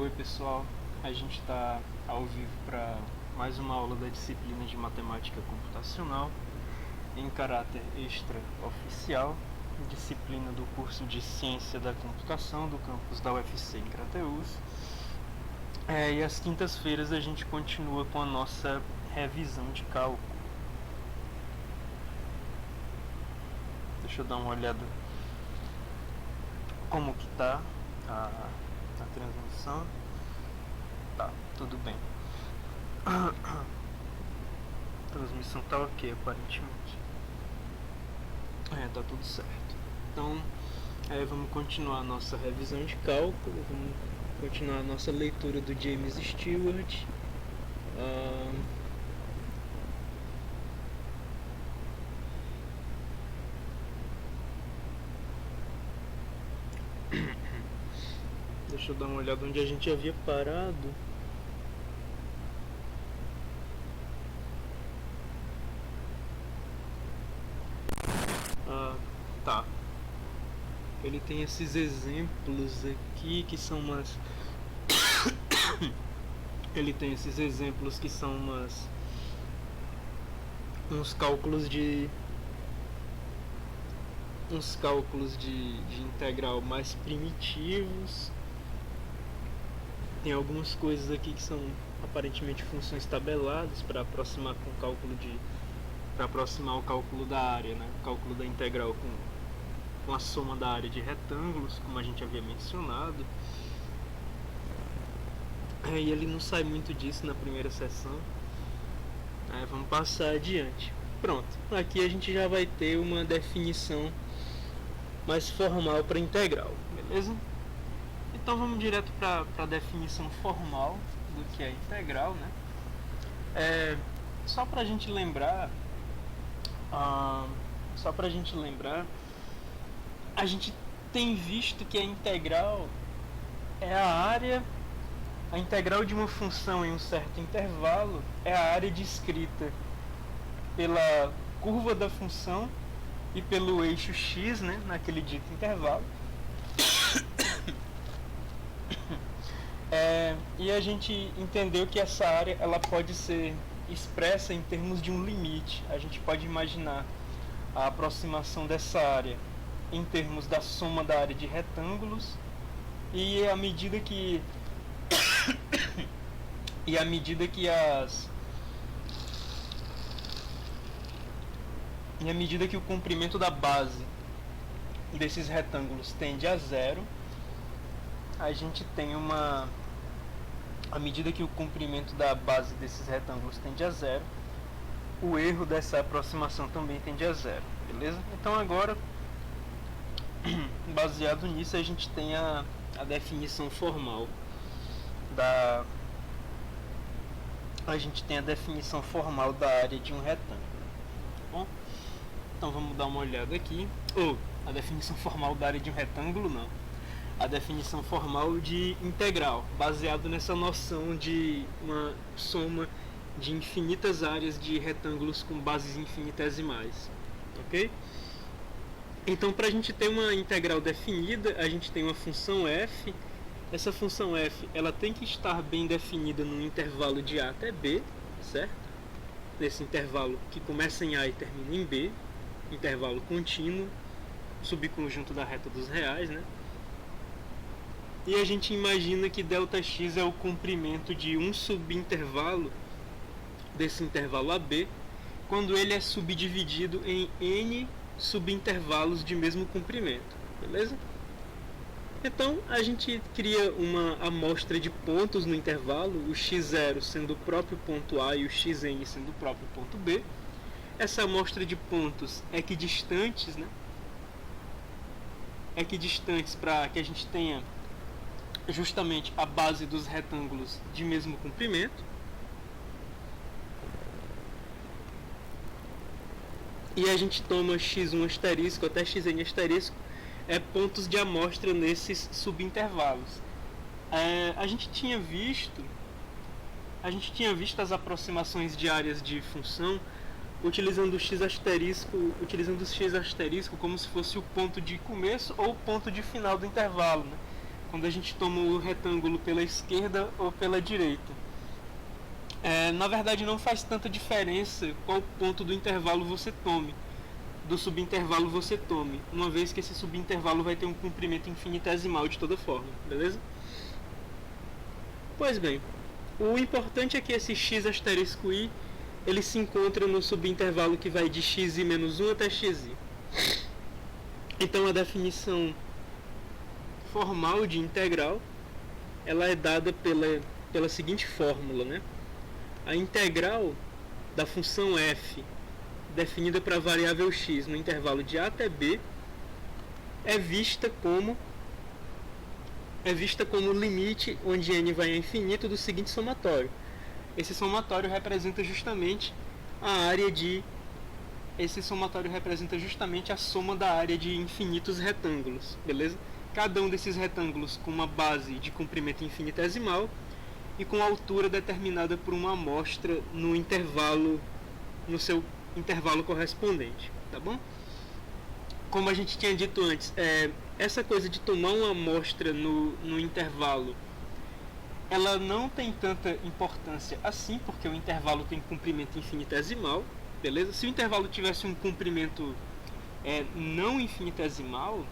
Oi pessoal, a gente está ao vivo para mais uma aula da disciplina de Matemática Computacional em caráter extraoficial, disciplina do curso de Ciência da Computação do campus da UFC em Crateús. E às quintas-feiras a gente continua com a nossa revisão de cálculo. Deixa eu dar uma olhada como que tá a transmissão. Tá, tudo bem. A transmissão tá ok, aparentemente. Tá tudo certo. Então, vamos continuar a nossa revisão de cálculo, vamos continuar a nossa leitura do James Stewart. Deixa eu dar uma olhada onde a gente havia parado. Tá. Ele tem esses exemplos aqui que são umas... Ele tem esses exemplos que são uns cálculos de integral mais primitivos. Tem algumas coisas aqui que são aparentemente funções tabeladas para aproximar com o cálculo para aproximar o cálculo da área, né? O cálculo da integral com a soma da área de retângulos, como a gente havia mencionado. E ele não sai muito disso na primeira sessão. Vamos passar adiante. Pronto, aqui a gente já vai ter uma definição mais formal para integral, beleza? Então vamos direto para a definição formal do que é integral, né? Só para a gente lembrar, a gente tem visto que a integral é a integral de uma função em um certo intervalo é a área descrita pela curva da função e pelo eixo x, né, naquele dito intervalo. E a gente entendeu que essa área ela pode ser expressa em termos de um limite. A gente pode imaginar a aproximação dessa área em termos da soma da área de retângulos, e à medida que o comprimento da base desses retângulos tende a zero, a gente tem à medida que o comprimento da base desses retângulos tende a zero, o erro dessa aproximação também tende a zero, beleza? Então agora, baseado nisso, a gente tem a definição formal da área de um retângulo, tá bom? Então vamos dar uma olhada aqui. A definição formal da área de um retângulo não. A definição formal de integral, baseado nessa noção de uma soma de infinitas áreas de retângulos com bases infinitesimais, ok? Então, para a gente ter uma integral definida, a gente tem uma função f. Essa função f ela tem que estar bem definida num intervalo de a até b, certo? Nesse intervalo que começa em a e termina em b, intervalo contínuo, subconjunto da reta dos reais, né? E a gente imagina que ΔX é o comprimento de um subintervalo desse intervalo AB, quando ele é subdividido em n subintervalos de mesmo comprimento, beleza? Então a gente cria uma amostra de pontos no intervalo, o x0 sendo o próprio ponto A e o xn sendo o próprio ponto B. Essa amostra de pontos equidistantes, né? Equidistantes para que a gente tenha justamente a base dos retângulos de mesmo comprimento. E a gente toma x1 asterisco até xn asterisco pontos de amostra nesses subintervalos. A gente tinha visto as aproximações de áreas de função utilizando o x asterisco como se fosse o ponto de começo ou o ponto de final do intervalo, né? quando a gente toma o retângulo pela esquerda ou pela direita. Na verdade não faz tanta diferença qual ponto do intervalo você tome, do subintervalo você tome, uma vez que esse subintervalo vai ter um comprimento infinitesimal de toda forma, beleza? Pois bem, o importante é que esse x asterisco i ele se encontra no subintervalo que vai de xi menos 1 até xi. Então a definição formal de integral ela é dada pela seguinte fórmula, né? A integral da função f definida para a variável x no intervalo de a até b é vista como limite onde n vai a infinito do seguinte somatório. Esse somatório representa justamente a soma da área de infinitos retângulos, beleza? Cada um desses retângulos com uma base de comprimento infinitesimal e com altura determinada por uma amostra no seu intervalo correspondente, tá bom? Como a gente tinha dito antes, essa coisa de tomar uma amostra no intervalo, ela não tem tanta importância assim, porque o intervalo tem comprimento infinitesimal, beleza? Se o intervalo tivesse um comprimento não infinitesimal,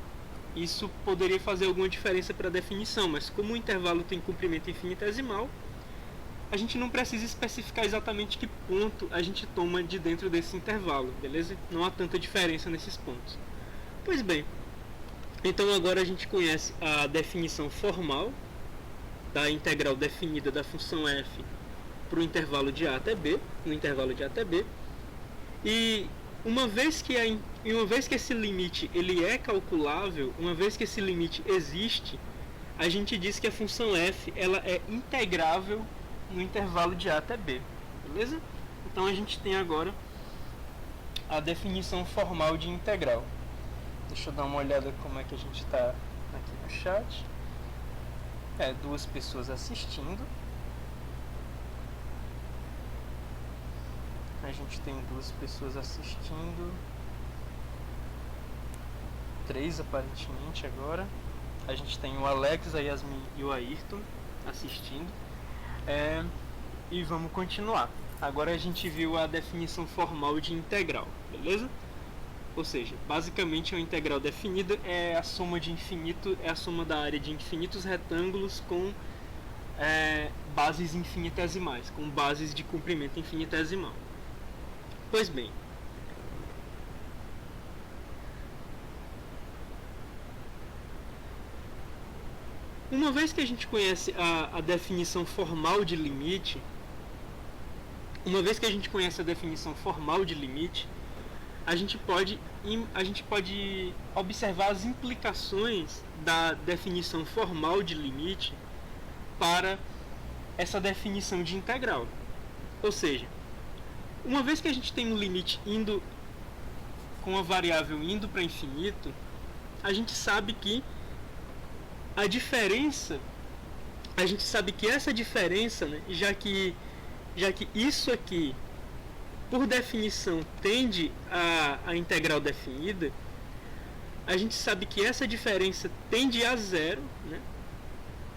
isso poderia fazer alguma diferença para a definição, mas como o intervalo tem comprimento infinitesimal, a gente não precisa especificar exatamente que ponto a gente toma de dentro desse intervalo, beleza? Não há tanta diferença nesses pontos. Pois bem, então agora a gente conhece a definição formal da integral definida da função f para o intervalo de a até b, no intervalo de a até b, e uma vez que esse limite ele é calculável, uma vez que esse limite existe, a gente diz que a função f ela é integrável no intervalo de a até b, beleza? Então a gente tem agora a definição formal de integral. Deixa eu dar uma olhada como é que a gente está aqui no chat. 2 pessoas assistindo. A gente tem 2 pessoas assistindo. 3 aparentemente agora. A gente tem o Alex, a Yasmin e o Ayrton assistindo. E vamos continuar. Agora a gente viu a definição formal de integral, beleza? Ou seja, basicamente a integral definida é a soma da área de infinitos retângulos com bases infinitesimais, com bases de comprimento infinitesimal. Pois bem, uma vez que a gente conhece a definição formal de limite, a gente pode observar as implicações da definição formal de limite para essa definição de integral. Ou seja, uma vez que a gente tem um limite com a variável indo para infinito, a gente sabe que essa diferença, né, já que isso aqui por definição tende à integral definida, a gente sabe que essa diferença tende a zero, né?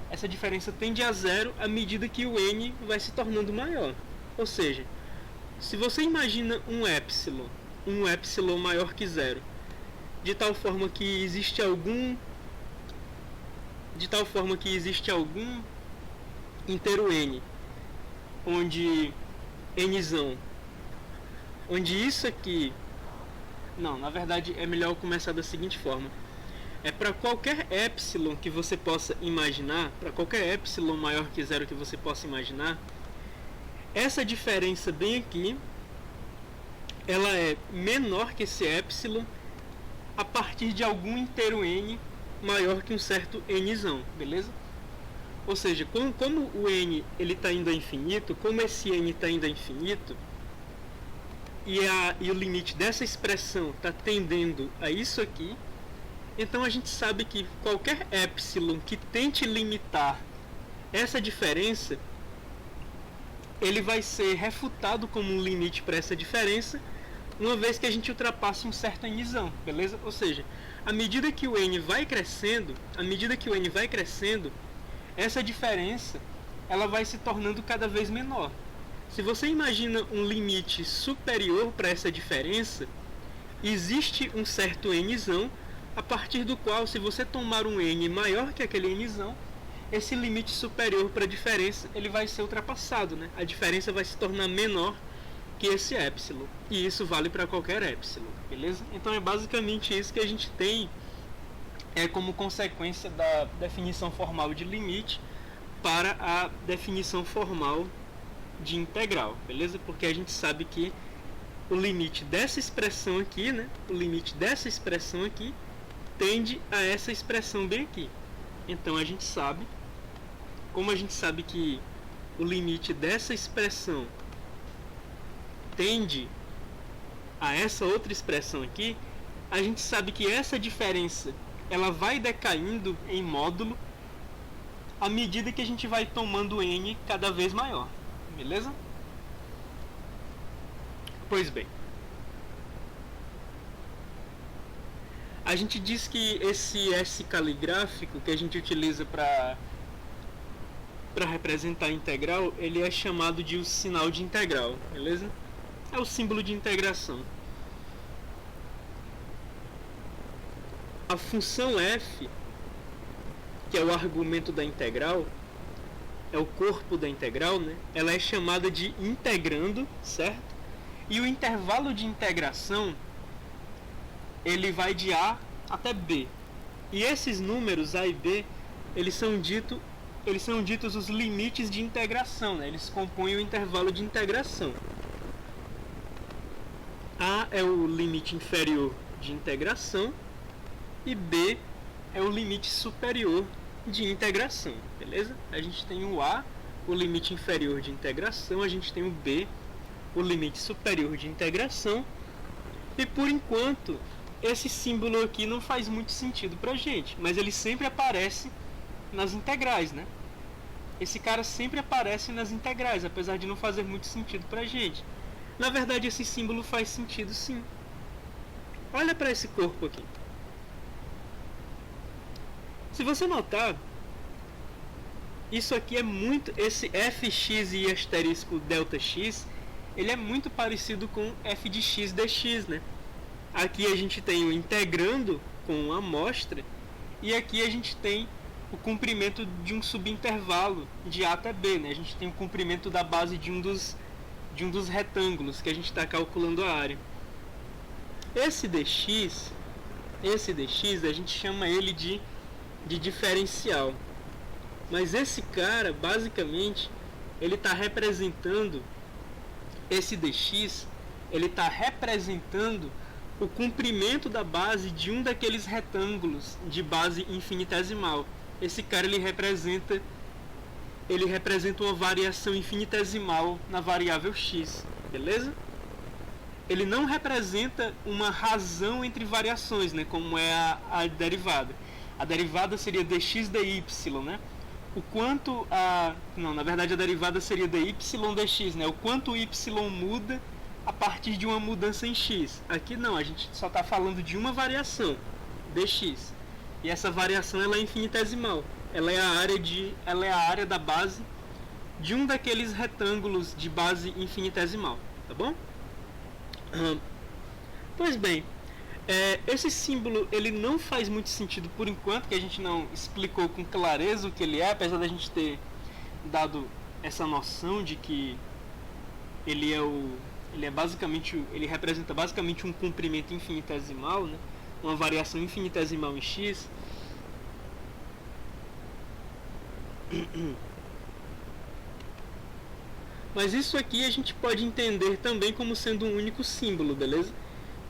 Essa diferença tende a zero à medida que o n vai se tornando maior. Ou seja, se você imagina um epsilon maior que zero, de tal forma que existe algum inteiro n, onde isso aqui... Não, na verdade é melhor eu começar da seguinte forma. Para qualquer epsilon que você possa imaginar, para qualquer epsilon maior que zero que você possa imaginar, essa diferença bem aqui, ela é menor que esse epsilon a partir de algum inteiro n maior que um certo nzão, beleza? Ou seja, como o n está indo a infinito, como esse n está indo a infinito, e o limite dessa expressão está tendendo a isso aqui, então a gente sabe que qualquer epsilon que tente limitar essa diferença, ele vai ser refutado como um limite para essa diferença uma vez que a gente ultrapasse um certo nzão, beleza? Ou seja, à medida que o n vai crescendo, essa diferença ela vai se tornando cada vez menor. Se você imagina um limite superior para essa diferença, existe um certo nzão, a partir do qual, se você tomar um n maior que aquele nzão, esse limite superior para a diferença ele vai ser ultrapassado, né? A diferença vai se tornar menor que esse epsilon, e isso vale para qualquer epsilon, beleza? Então é basicamente isso que a gente tem como consequência da definição formal de limite para a definição formal de integral, beleza? Porque a gente sabe que o limite dessa expressão aqui, né? O limite dessa expressão aqui tende a essa expressão bem aqui. Então a gente sabe, como a gente sabe que o limite dessa expressão tende a essa outra expressão aqui, a gente sabe que essa diferença ela vai decaindo em módulo à medida que a gente vai tomando n cada vez maior, beleza? Pois bem, a gente diz que esse S caligráfico que a gente utiliza para representar a integral, ele é chamado de o sinal de integral, beleza? É o símbolo de integração. A função f, que é o argumento da integral, é o corpo da integral, né? Ela é chamada de integrando, certo? E o intervalo de integração, ele vai de A até B. E esses números A e B, eles são ditos os limites de integração, né? Eles compõem o intervalo de integração. A é o limite inferior de integração e B é o limite superior de integração, beleza? A gente tem o A, o limite inferior de integração, a gente tem o B, o limite superior de integração, e por enquanto esse símbolo aqui não faz muito sentido pra gente, mas ele sempre aparece nas integrais, né? Esse cara sempre aparece nas integrais, apesar de não fazer muito sentido pra gente. Na verdade, esse símbolo faz sentido sim. Olha para esse corpo aqui. Se você notar, isso aqui é muito... Esse fx e asterisco Δx, ele é muito parecido com f de x dx, né? Aqui a gente tem o integrando com a amostra, e aqui a gente tem o comprimento de um subintervalo de A até B, né? A gente tem o comprimento da base de um dos retângulos que a gente está calculando a área. Esse dx a gente chama ele de diferencial. Mas esse cara, basicamente, ele está representando, esse dx, ele está representando o comprimento da base de um daqueles retângulos de base infinitesimal. Esse cara ele representa uma variação infinitesimal na variável x, beleza? Ele não representa uma razão entre variações, né, como é a derivada. A derivada seria dx dy, né? O quanto na verdade a derivada seria dy dx, né? O quanto o y muda a partir de uma mudança em x. Aqui não, a gente só está falando de uma variação, dx. E essa variação ela é infinitesimal. Ela é a área da base de um daqueles retângulos de base infinitesimal, tá bom? Pois bem, esse símbolo ele não faz muito sentido por enquanto, que a gente não explicou com clareza o que ele é, apesar da gente ter dado essa noção de que ele representa basicamente um comprimento infinitesimal, né? Uma variação infinitesimal em x. Mas isso aqui a gente pode entender também como sendo um único símbolo, beleza?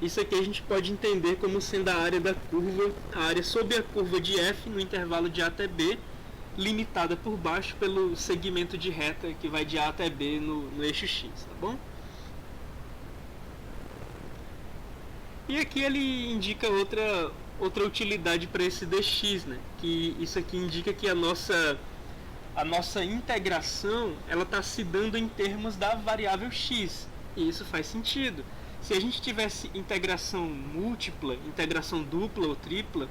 Isso aqui a gente pode entender como sendo a área da curva, a área sob a curva de f no intervalo de A até B, limitada por baixo pelo segmento de reta que vai de A até B no eixo x, tá bom? E aqui ele indica outra utilidade para esse dx, né? Que isso aqui indica que a nossa integração ela está se dando em termos da variável x, e isso faz sentido. Se a gente tivesse integração múltipla, integração dupla ou tripla,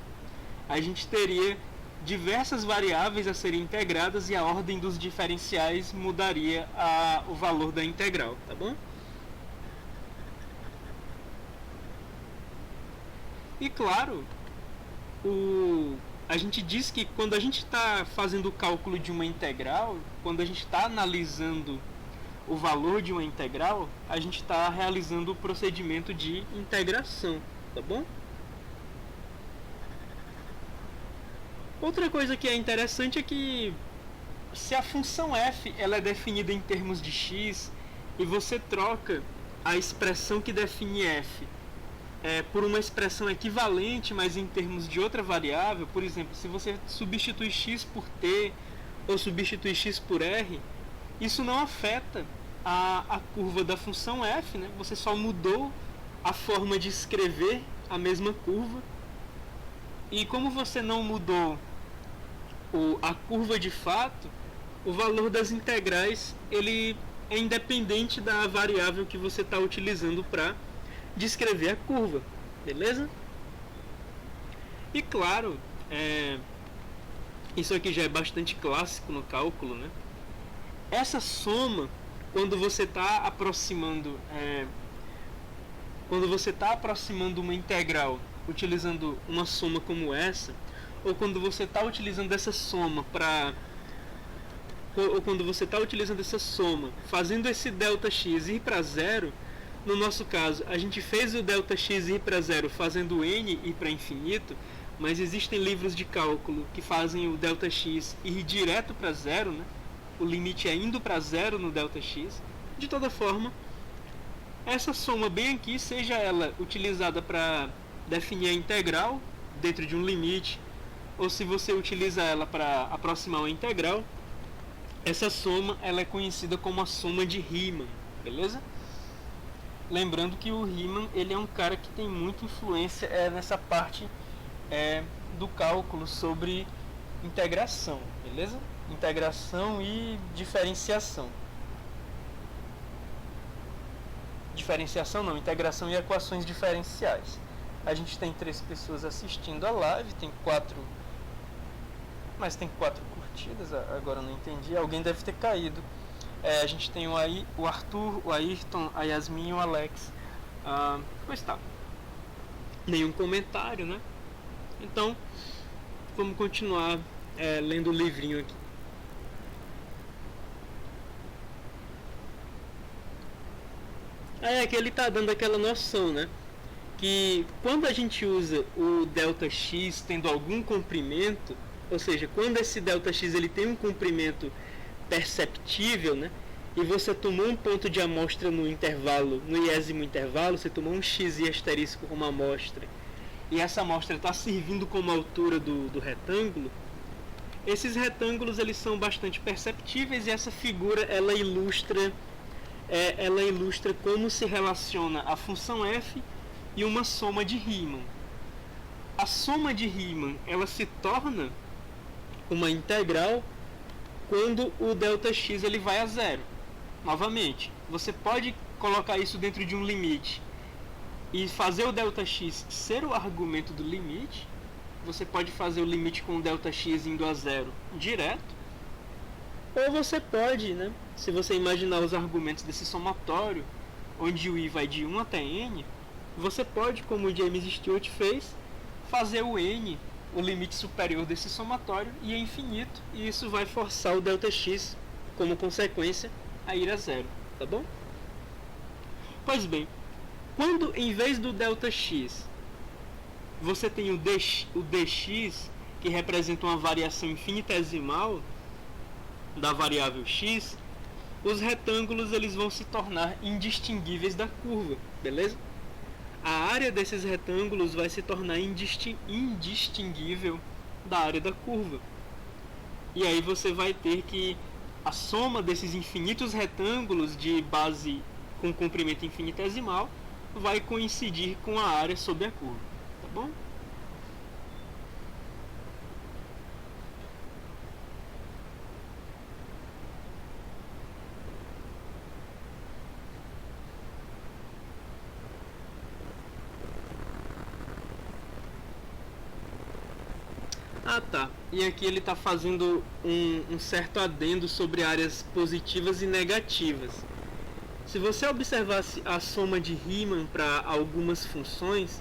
a gente teria diversas variáveis a serem integradas e a ordem dos diferenciais mudaria o valor da integral, tá bom? E claro, a gente diz que quando a gente está fazendo o cálculo de uma integral, quando a gente está analisando o valor de uma integral, a gente está realizando o procedimento de integração, tá bom? Outra coisa que é interessante é que se a função f ela é definida em termos de x e você troca a expressão que define f por uma expressão equivalente, mas em termos de outra variável, por exemplo, se você substitui x por t ou substitui x por r, isso não afeta a curva da função f, né? Você só mudou a forma de escrever a mesma curva. E como você não mudou a curva de fato, o valor das integrais ele é independente da variável que você está utilizando para descrever a curva, beleza? E claro, isso aqui já é bastante clássico no cálculo, né? Essa soma, quando você está aproximando uma integral utilizando uma soma como essa, ou quando você está utilizando essa soma fazendo esse ΔX ir para zero. No nosso caso, a gente fez o ΔX ir para zero fazendo o n ir para infinito, mas existem livros de cálculo que fazem o ΔX ir direto para zero, né? O limite é indo para zero no ΔX. De toda forma, essa soma bem aqui, seja ela utilizada para definir a integral dentro de um limite, ou se você utiliza ela para aproximar uma integral, essa soma ela é conhecida como a soma de Riemann, beleza? Lembrando que o Riemann ele é um cara que tem muita influência nessa parte do cálculo sobre integração, beleza? Integração e diferenciação. Integração e equações diferenciais. A gente tem 3 pessoas assistindo a live, tem 4, mas tem 4 curtidas, agora eu não entendi, alguém deve ter caído. A gente tem o Arthur, o Ayrton, a Yasmin e o Alex. Pois tá. Nenhum comentário, né? Então, vamos continuar lendo o livrinho aqui. Que ele tá dando aquela noção, né? Que quando a gente usa o ΔX tendo algum comprimento, ou seja, quando esse ΔX ele tem um comprimento perceptível, né? E você tomou um ponto de amostra no intervalo, no iésimo intervalo, você tomou um x e asterisco como amostra, e essa amostra está servindo como altura do retângulo. Esses retângulos eles são bastante perceptíveis e essa figura ela ilustra como se relaciona a função f e uma soma de Riemann. A soma de Riemann ela se torna uma integral quando o ΔX ele vai a zero. Novamente, você pode colocar isso dentro de um limite e fazer o ΔX ser o argumento do limite. Você pode fazer o limite com o ΔX indo a zero direto. Ou você pode, né, se você imaginar os argumentos desse somatório, onde o i vai de 1 até n, você pode, como o James Stewart fez, fazer o n, o limite superior desse somatório, e é infinito, e isso vai forçar o ΔX, como consequência, a ir a zero, tá bom? Pois bem, quando em vez do ΔX você tem o dx, que representa uma variação infinitesimal da variável x, os retângulos eles vão se tornar indistinguíveis da curva, beleza? A área desses retângulos vai se tornar indistinguível da área da curva. E aí você vai ter que a soma desses infinitos retângulos de base com comprimento infinitesimal vai coincidir com a área sob a curva, tá bom? Ah, tá. E aqui ele está fazendo um certo adendo sobre áreas positivas e negativas. Se você observasse a soma de Riemann para algumas funções,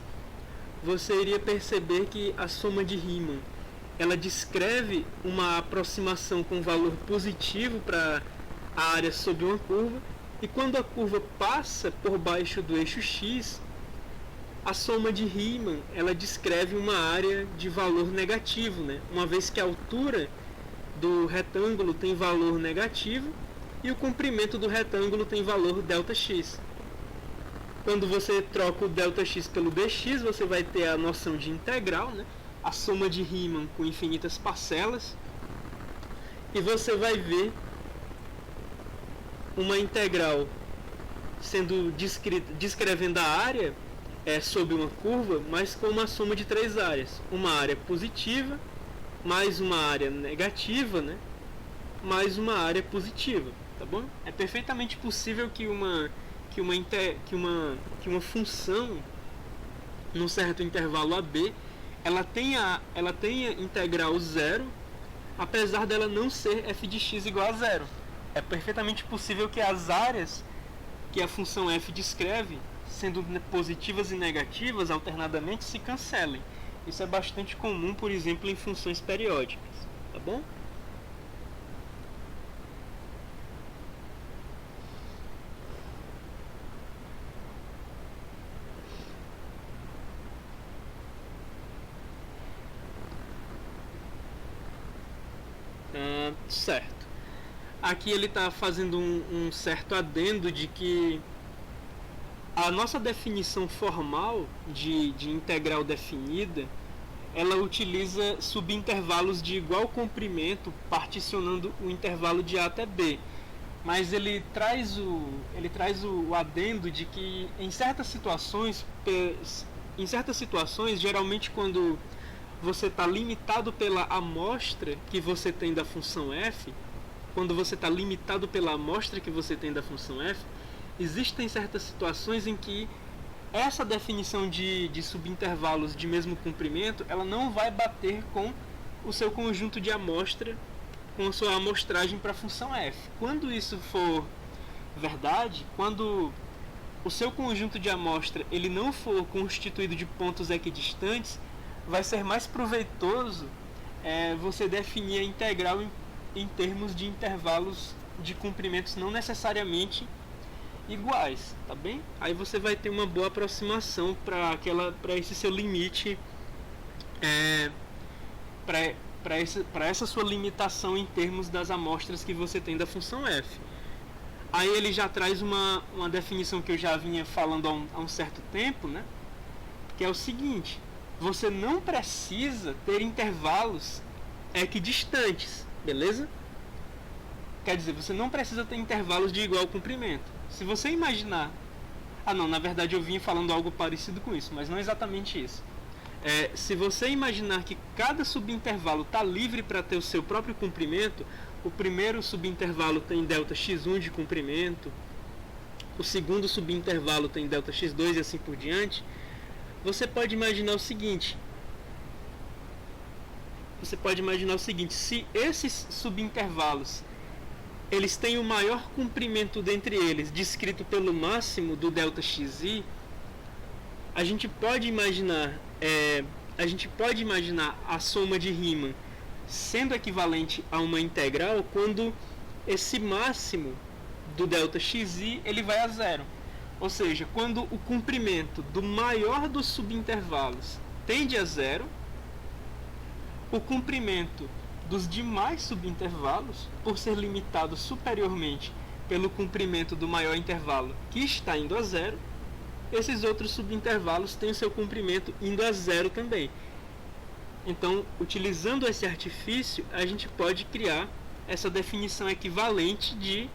você iria perceber que a soma de Riemann ela descreve uma aproximação com valor positivo para a área sob uma curva, e quando a curva passa por baixo do eixo x, a soma de Riemann ela descreve uma área de valor negativo, né? Uma vez que a altura do retângulo tem valor negativo e o comprimento do retângulo tem valor ΔX. Quando você troca o ΔX pelo dx, você vai ter a noção de integral, né? A soma de Riemann com infinitas parcelas, e você vai ver uma integral sendo descrevendo a área sob uma curva, mas com uma soma de três áreas. Uma área positiva, mais uma área negativa, né? Mais uma área positiva, tá bom? É perfeitamente possível que uma função num certo intervalo AB ela tenha integral zero, apesar dela não ser f de x igual a zero. É perfeitamente possível que as áreas que a função f descreve, sendo positivas e negativas alternadamente, se cancelem. Isso é bastante comum, por exemplo, em funções periódicas, tá bom? Certo. Aqui ele está fazendo um certo adendo de que a nossa definição formal de integral definida, ela utiliza subintervalos de igual comprimento, particionando o intervalo de A até B. Mas ele traz o adendo de que em certas situações, geralmente quando você está limitado pela amostra que você tem da função f, existem certas situações em que essa definição de subintervalos de mesmo comprimento, ela não vai bater com o seu conjunto de amostra, com a sua amostragem para a função f. Quando isso for verdade, quando o seu conjunto de amostra ele não for constituído de pontos equidistantes, vai ser mais proveitoso você definir a integral em termos de intervalos de comprimentos não necessariamente iguais, tá bem? Aí você vai ter uma boa aproximação para esse seu limite, para essa sua limitação em termos das amostras que você tem da função f. Aí ele já traz uma definição que eu já vinha falando há um certo tempo, né? Que é o seguinte: você não precisa ter intervalos equidistantes, beleza? Quer dizer, você não precisa ter intervalos de igual comprimento. Se você imaginar... na verdade eu vinha falando algo parecido com isso, mas não exatamente isso. Se você imaginar que cada subintervalo está livre para ter o seu próprio comprimento, o primeiro subintervalo tem ΔX1 de comprimento, o segundo subintervalo tem ΔX2 e assim por diante, você pode imaginar o seguinte: se esses subintervalos eles têm o maior comprimento dentre eles, descrito pelo máximo do ΔXi, a gente pode imaginar a soma de Riemann sendo equivalente a uma integral quando esse máximo do ΔXi ele vai a zero. Ou seja, quando o comprimento do maior dos subintervalos tende a zero, o comprimento dos demais subintervalos, por ser limitado superiormente pelo comprimento do maior intervalo que está indo a zero, esses outros subintervalos têm o seu comprimento indo a zero também. Então, utilizando esse artifício, a gente pode criar essa definição equivalente de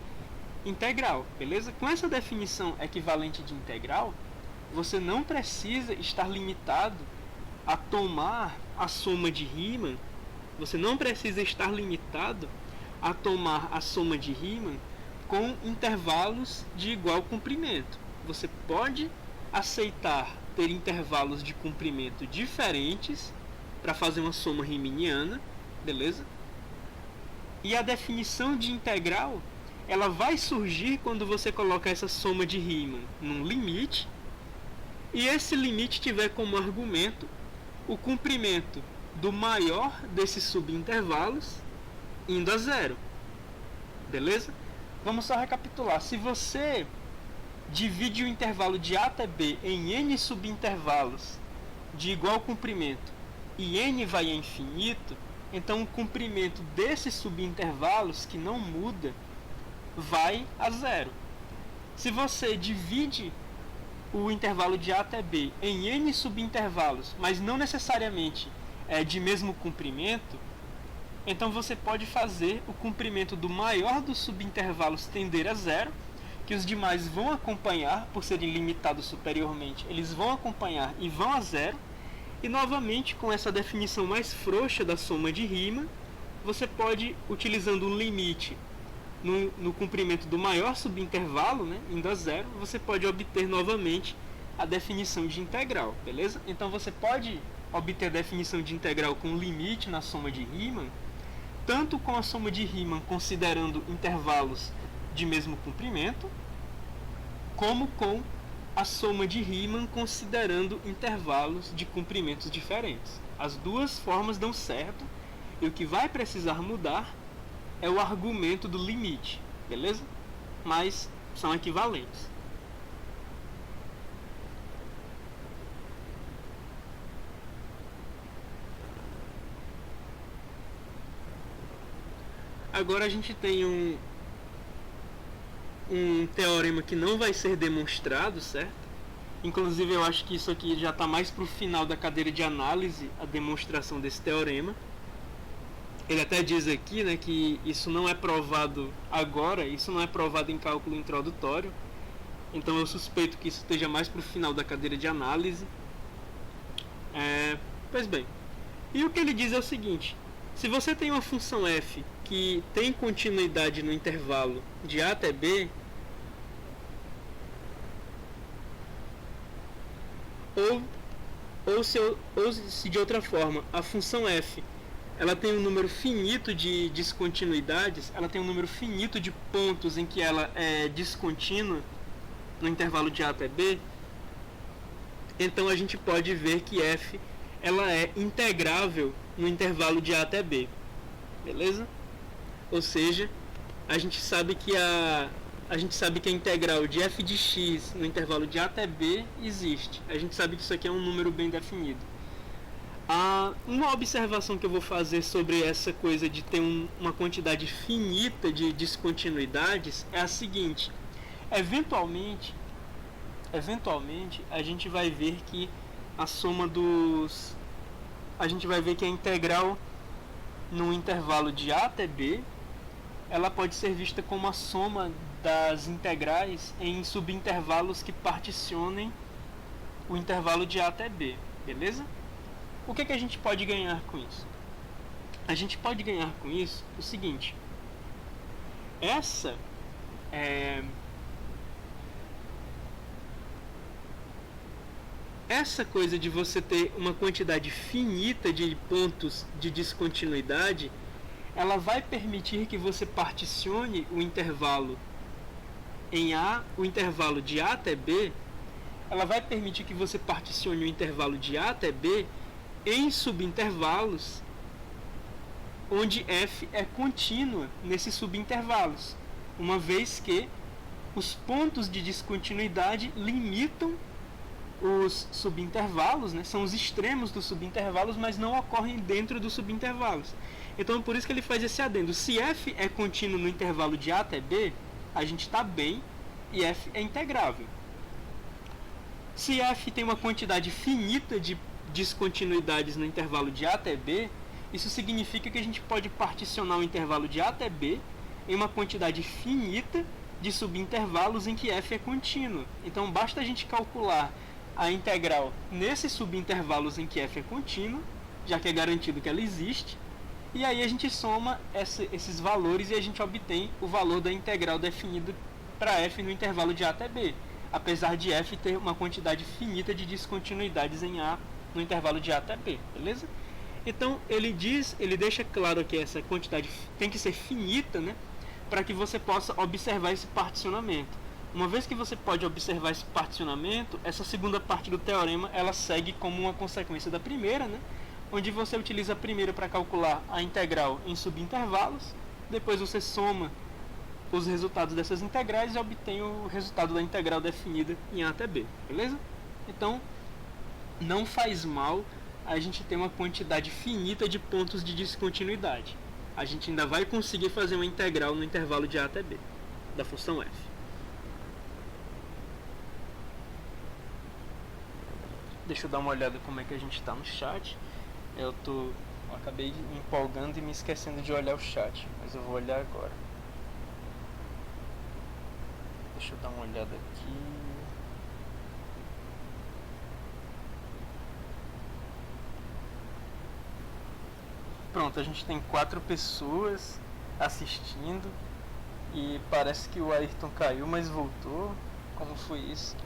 integral, beleza? Com essa definição equivalente de integral, você não precisa estar limitado a tomar a soma de Riemann, com intervalos de igual comprimento. Você pode aceitar ter intervalos de comprimento diferentes para fazer uma soma riemanniana, beleza? E a definição de integral, ela vai surgir quando você coloca essa soma de Riemann num limite, e esse limite tiver como argumento o comprimento do maior desses subintervalos indo a zero. Beleza? Vamos só recapitular. Se você divide o intervalo de A até B em n subintervalos de igual comprimento e n vai a infinito, então o comprimento desses subintervalos, que não muda, vai a zero. Se você divide o intervalo de A até B em n subintervalos, mas não necessariamente de mesmo comprimento, então você pode fazer o comprimento do maior dos subintervalos tender a zero, que os demais vão acompanhar, por serem limitados superiormente, eles vão acompanhar e vão a zero. E novamente, com essa definição mais frouxa da soma de Riemann, você pode, utilizando um limite no comprimento do maior subintervalo, né, indo a zero, você pode obter novamente a definição de integral, beleza? Então você pode obter a definição de integral com limite na soma de Riemann, tanto com a soma de Riemann considerando intervalos de mesmo comprimento, como com a soma de Riemann considerando intervalos de comprimentos diferentes. As duas formas dão certo, e o que vai precisar mudar é o argumento do limite, beleza? Mas são equivalentes. Agora a gente tem um teorema que não vai ser demonstrado, certo? Inclusive eu acho que isso aqui já está mais para o final da cadeira de análise, a demonstração desse teorema. Ele até diz aqui, né, que isso não é provado agora, isso não é provado em cálculo introdutório. Então eu suspeito que isso esteja mais para o final da cadeira de análise. Pois bem, e o que ele diz é o seguinte: se você tem uma função f que tem continuidade no intervalo de A até B, ou se de outra forma, a função f ela tem um número finito de descontinuidades, ela tem um número finito de pontos em que ela é descontínua no intervalo de A até B, então a gente pode ver que f ela é integrável no intervalo de A até B, beleza? Ou seja, a gente sabe que a integral de f de x no intervalo de A até B existe. A gente sabe que isso aqui é um número bem definido. Uma observação que eu vou fazer sobre essa coisa de ter uma quantidade finita de descontinuidades é a seguinte: eventualmente a gente vai ver que a soma dos... a gente vai ver que a integral no intervalo de A até B, ela pode ser vista como a soma das integrais em subintervalos que particionem o intervalo de A até B, beleza? O que a gente pode ganhar com isso? A gente pode ganhar com isso o seguinte: essa coisa de você ter uma quantidade finita de pontos de descontinuidade, ela vai permitir que você particione o intervalo em A, o intervalo de A até B, ela vai permitir que você particione o intervalo de A até B em subintervalos onde f é contínua nesses subintervalos, uma vez que os pontos de descontinuidade limitam os subintervalos, né? São os extremos dos subintervalos, mas não ocorrem dentro dos subintervalos. Então por isso que ele faz esse adendo: se f é contínuo no intervalo de A até B, a gente está bem e f é integrável. Se f tem uma quantidade finita de descontinuidades no intervalo de A até B, isso significa que a gente pode particionar o intervalo de A até B em uma quantidade finita de subintervalos em que f é contínuo. Então basta a gente calcular a integral nesses subintervalos em que f é contínuo, já que é garantido que ela existe, e aí a gente soma esses valores e a gente obtém o valor da integral definida para f no intervalo de A até B, apesar de f ter uma quantidade finita de descontinuidades em A no intervalo de A até B, beleza? Então ele deixa claro que essa quantidade tem que ser finita, né, para que você possa observar esse particionamento. Uma vez que você pode observar esse particionamento, essa segunda parte do teorema ela segue como uma consequência da primeira, né, onde você utiliza a primeira para calcular a integral em subintervalos, depois você soma os resultados dessas integrais e obtém o resultado da integral definida em A até B, beleza? Então, não faz mal a gente ter uma quantidade finita de pontos de descontinuidade. A gente ainda vai conseguir fazer uma integral no intervalo de A até B, da função f. Deixa eu dar uma olhada como é que a gente está no chat. Eu acabei me empolgando e me esquecendo de olhar o chat, mas eu vou olhar agora. Deixa eu dar uma olhada aqui. Pronto, a gente tem 4 pessoas assistindo e parece que o Ayrton caiu, mas voltou. Como foi isso?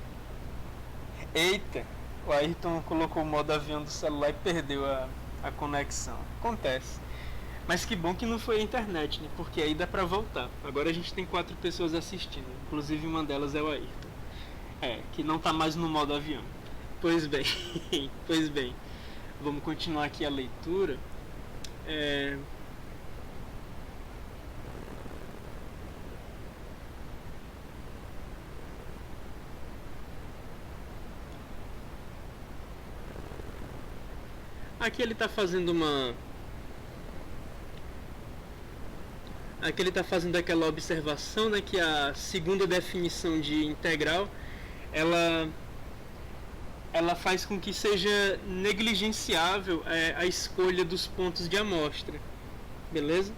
Eita, o Ayrton colocou o modo avião do celular e perdeu a conexão. Acontece. Mas que bom que não foi a internet, né? Porque aí dá pra voltar. Agora a gente tem 4 pessoas assistindo. Inclusive uma delas é o Ayrton. Que não tá mais no modo avião. Pois bem, pois bem. Vamos continuar aqui a leitura. Aqui ele está fazendo aquela observação, né, que a segunda definição de integral ela faz com que seja negligenciável a escolha dos pontos de amostra, beleza?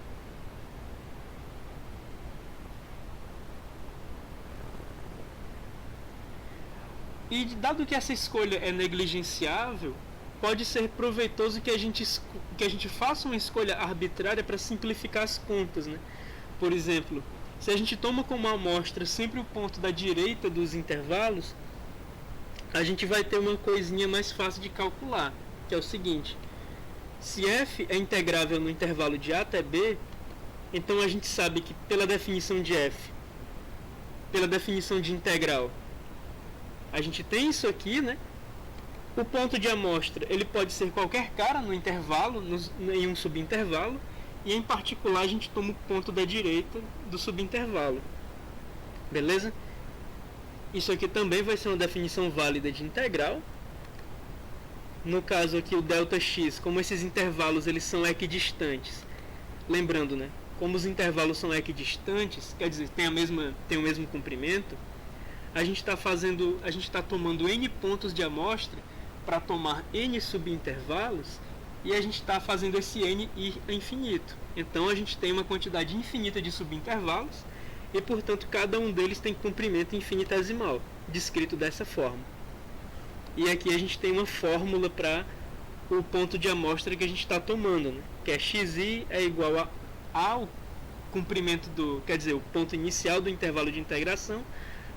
E dado que essa escolha é negligenciável, pode ser proveitoso que a gente faça uma escolha arbitrária para simplificar as contas, né? Por exemplo, se a gente toma como amostra sempre o ponto da direita dos intervalos, a gente vai ter uma coisinha mais fácil de calcular, que é o seguinte: se f é integrável no intervalo de A até B, então a gente sabe que pela definição de f, pela definição de integral, a gente tem isso aqui, né? O ponto de amostra ele pode ser qualquer cara no intervalo, em um subintervalo, e em particular a gente toma o ponto da direita do subintervalo, beleza? Isso aqui também vai ser uma definição válida de integral. No caso aqui o ΔX, como esses intervalos eles são equidistantes, lembrando, né? Como os intervalos são equidistantes, quer dizer, tem o mesmo comprimento, a gente está tomando n pontos de amostra para tomar n subintervalos, e a gente está fazendo esse n ir a infinito. Então a gente tem uma quantidade infinita de subintervalos e, portanto, cada um deles tem comprimento infinitesimal, descrito dessa forma. E aqui a gente tem uma fórmula para o ponto de amostra que a gente está tomando, né? Que é xi é igual ao comprimento quer dizer, o ponto inicial do intervalo de integração,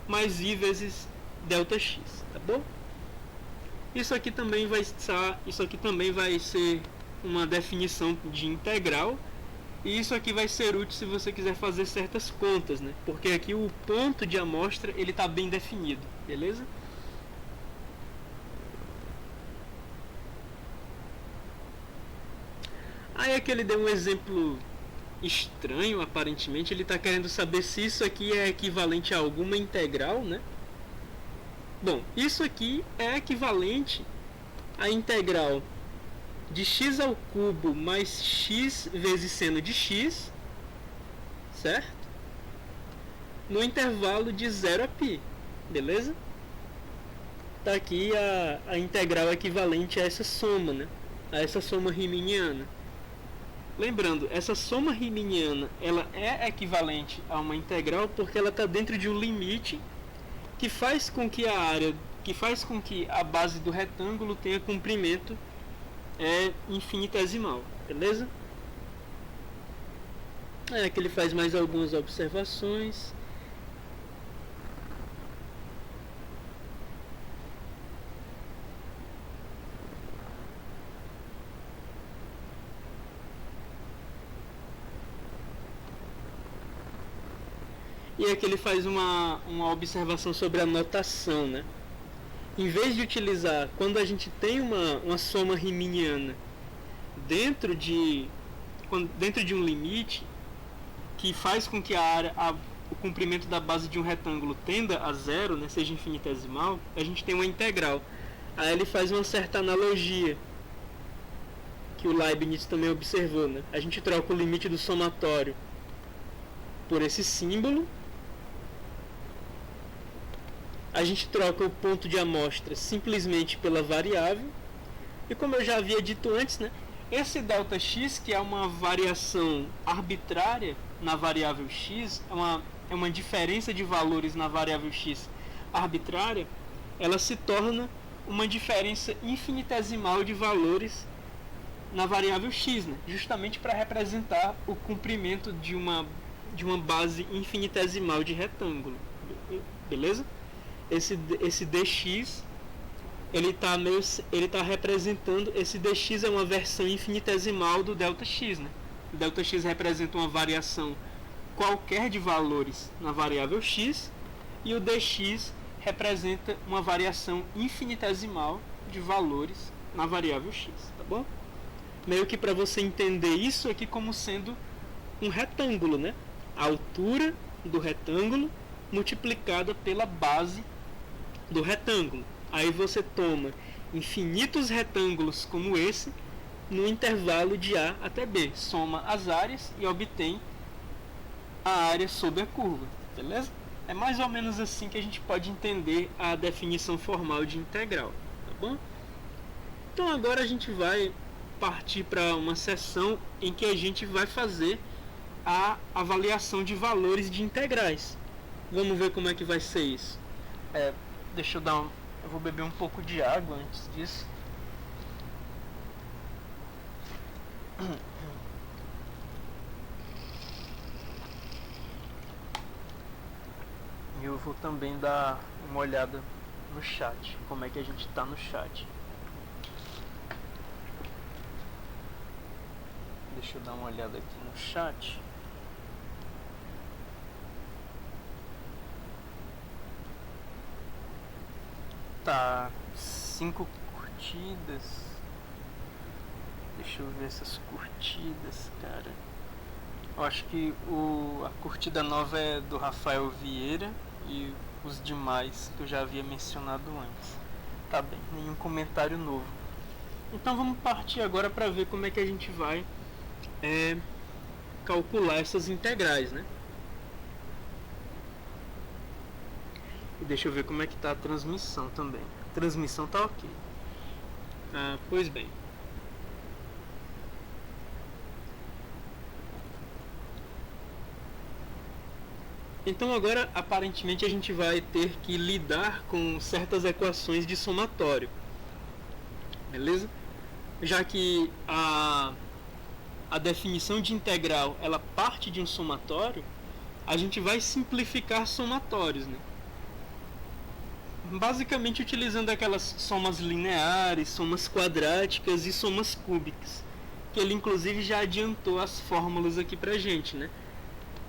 mais i vezes ΔX, tá bom? Isso aqui também vai ser uma definição de integral, e isso aqui vai ser útil se você quiser fazer certas contas, né? Porque aqui o ponto de amostra ele está bem definido, beleza? Aí aqui ele deu um exemplo estranho, aparentemente. Ele está querendo saber se isso aqui é equivalente a alguma integral, né? Bom, isso aqui é equivalente à integral de x ao cubo mais x vezes seno de x, certo? No intervalo de 0 a π, beleza? Tá aqui a integral equivalente a essa soma, né? A essa soma riemanniana. Lembrando, essa soma riemanniana ela é equivalente a uma integral porque ela está dentro de um limite que faz com que a base do retângulo tenha comprimento infinitesimal, beleza? Aqui ele faz mais algumas observações. E aqui ele faz uma observação sobre a notação, né? Em vez de utilizar, quando a gente tem uma soma riemanniana dentro de um limite que faz com que o comprimento da base de um retângulo tenda a zero, né, seja infinitesimal, a gente tem uma integral. Aí ele faz uma certa analogia que o Leibniz também observou, né? A gente troca o limite do somatório por esse símbolo, a gente troca o ponto de amostra simplesmente pela variável, e como eu já havia dito antes, né, esse Δx, que é uma variação arbitrária na variável x, é uma diferença de valores na variável x arbitrária, ela se torna uma diferença infinitesimal de valores na variável x, né? Justamente para representar o comprimento de uma base infinitesimal de retângulo. Beleza? Esse dx, ele está representando, esse dx é uma versão infinitesimal do Δx, né? O Δx representa uma variação qualquer de valores na variável x, e o dx representa uma variação infinitesimal de valores na variável x, tá bom? Meio que para você entender isso aqui como sendo um retângulo, né? A altura do retângulo multiplicada pela base do retângulo. Aí você toma infinitos retângulos como esse no intervalo de A até B, soma as áreas e obtém a área sobre a curva, beleza? É mais ou menos assim que a gente pode entender a definição formal de integral, tá bom? Então agora a gente vai partir para uma sessão em que a gente vai fazer a avaliação de valores de integrais. Vamos ver como é que vai ser isso. Deixa eu eu vou beber um pouco de água antes disso. E eu vou também dar uma olhada no chat, como é que a gente está no chat. Deixa eu dar uma olhada aqui no chat. Tá, 5 curtidas. Deixa eu ver essas curtidas, cara. Eu acho que a curtida nova é do Rafael Vieira e os demais que eu já havia mencionado antes. Tá bem, nenhum comentário novo. Então vamos partir agora para ver como é que a gente vai calcular essas integrais, né? E deixa eu ver como é que tá a transmissão também. A transmissão tá ok. Pois bem. Então agora aparentemente a gente vai ter que lidar com certas equações de somatório. Beleza? Já que a definição de integral ela parte de um somatório, a gente vai simplificar somatórios, né? Basicamente utilizando aquelas somas lineares, somas quadráticas e somas cúbicas, que ele inclusive já adiantou as fórmulas aqui pra gente, né?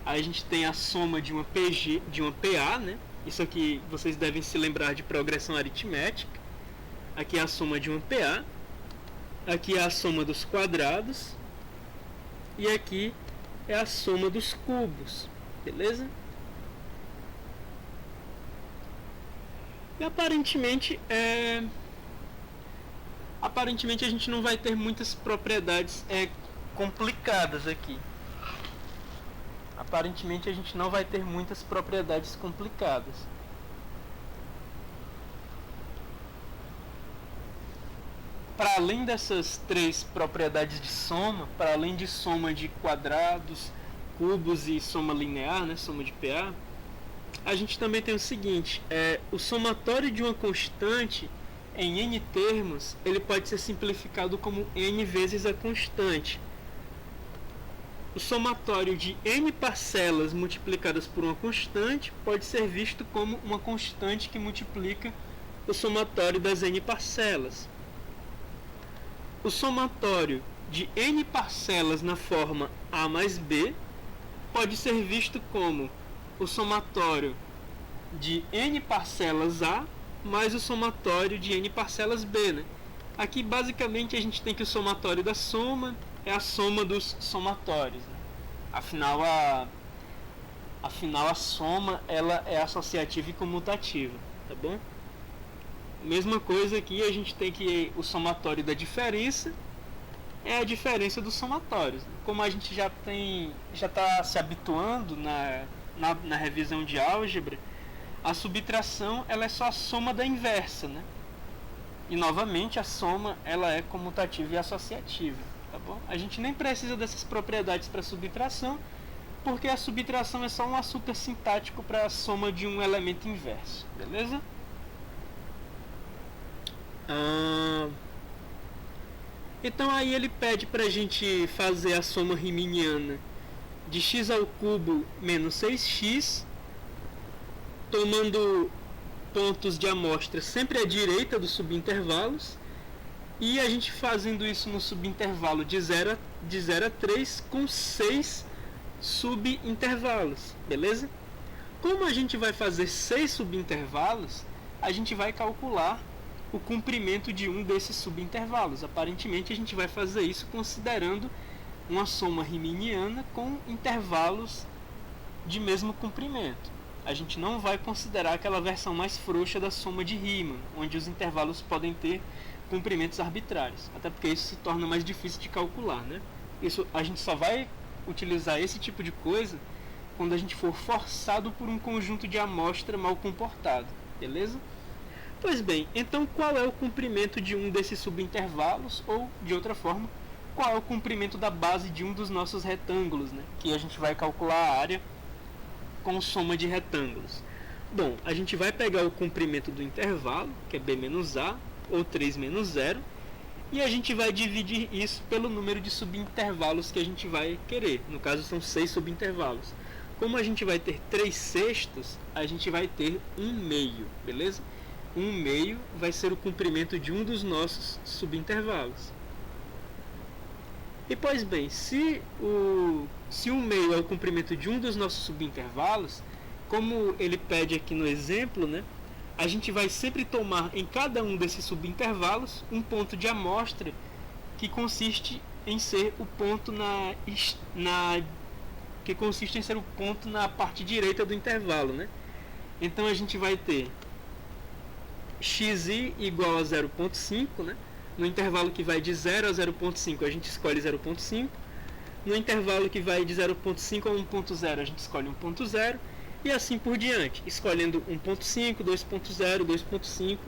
Aí a gente tem a soma de uma PG, de uma PA, né? Isso aqui vocês devem se lembrar de progressão aritmética. Aqui é a soma de uma PA. Aqui é a soma dos quadrados. E aqui é a soma dos cubos. Beleza? E aparentemente a gente não vai ter muitas propriedades complicadas aqui. Aparentemente a gente não vai ter muitas propriedades complicadas. Para além dessas três propriedades de soma, para além de soma de quadrados, cubos e soma linear, né, soma de PA, a gente também tem o seguinte, o somatório de uma constante em n termos, ele pode ser simplificado como n vezes a constante. O somatório de n parcelas multiplicadas por uma constante pode ser visto como uma constante que multiplica o somatório das n parcelas. O somatório de n parcelas na forma a mais b pode ser visto como o somatório de n parcelas A mais o somatório de n parcelas B, né? Aqui basicamente a gente tem que o somatório da soma é a soma dos somatórios, né? Afinal a soma ela é associativa e comutativa, tá bom? Mesma coisa aqui, a gente tem que o somatório da diferença é a diferença dos somatórios. Como a gente já está se habituando na revisão de álgebra, a subtração ela é só a soma da inversa, né? E novamente a soma ela é comutativa e associativa, tá bom? A gente nem precisa dessas propriedades para subtração, porque a subtração é só um açúcar sintático para a soma de um elemento inverso, beleza? Então aí ele pede para a gente fazer a soma riemanniana de x ao cubo menos 6x, tomando pontos de amostra sempre à direita dos subintervalos, e a gente fazendo isso no subintervalo de 0 a 3 com 6 subintervalos, beleza? Como a gente vai fazer 6 subintervalos, a gente vai calcular o comprimento de um desses subintervalos. Aparentemente a gente vai fazer isso considerando uma soma riemanniana com intervalos de mesmo comprimento. A gente não vai considerar aquela versão mais frouxa da soma de Riemann, onde os intervalos podem ter comprimentos arbitrários, até porque isso se torna mais difícil de calcular, né? A gente só vai utilizar esse tipo de coisa quando a gente for forçado por um conjunto de amostra mal comportado, beleza? Pois bem, então qual é o comprimento de um desses subintervalos, ou, de outra forma, qual é o comprimento da base de um dos nossos retângulos, né? Que a gente vai calcular a área com soma de retângulos. Bom, a gente vai pegar o comprimento do intervalo, que é b menos a, ou 3 menos 0, e a gente vai dividir isso pelo número de subintervalos que a gente vai querer. No caso, são 6 subintervalos. Como a gente vai ter 3/6, a gente vai ter 1/2, beleza? 1/2 vai ser o comprimento de um dos nossos subintervalos. E pois bem, se o 1/2 é o comprimento de um dos nossos subintervalos, como ele pede aqui no exemplo, né, a gente vai sempre tomar em cada um desses subintervalos um ponto de amostra que consiste em ser o ponto na parte direita do intervalo, né? Então a gente vai ter xi igual a 0,5, né? No intervalo que vai de 0 a 0,5 a gente escolhe 0,5. No intervalo que vai de 0,5 a 1,0 a gente escolhe 1,0. E assim por diante, escolhendo 1,5, 2,0, 2,5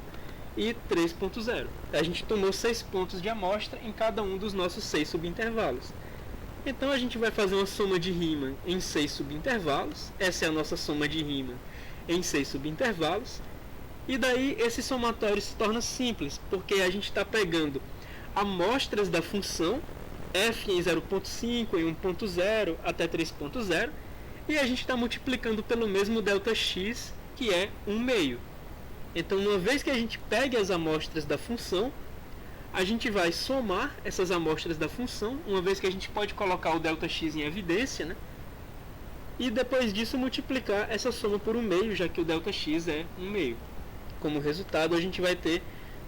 e 3,0. A gente tomou 6 pontos de amostra em cada um dos nossos 6 subintervalos. Então a gente vai fazer uma soma de Riemann em 6 subintervalos. Essa é a nossa soma de Riemann em 6 subintervalos. E daí esse somatório se torna simples, porque a gente está pegando amostras da função f em 0,5, em 1,0 até 3,0, e a gente está multiplicando pelo mesmo ΔX, que é 1/2. Então, uma vez que a gente pegue as amostras da função, a gente vai somar essas amostras da função, uma vez que a gente pode colocar o ΔX em evidência, né? E depois disso multiplicar essa soma por 1/2, já que o ΔX é 1/2. Como resultado, a gente vai ter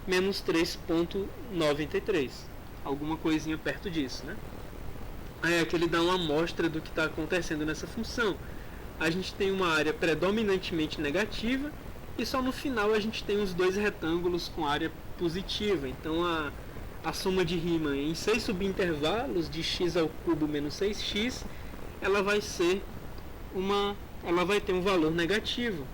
menos 3,93. Alguma coisinha perto disso, né? Aí aqui ele dá uma amostra do que está acontecendo nessa função. A gente tem uma área predominantemente negativa e só no final a gente tem os dois retângulos com área positiva. Então a soma de Riemann em 6 subintervalos de x ao cubo menos 6x, ela vai ter um valor negativo.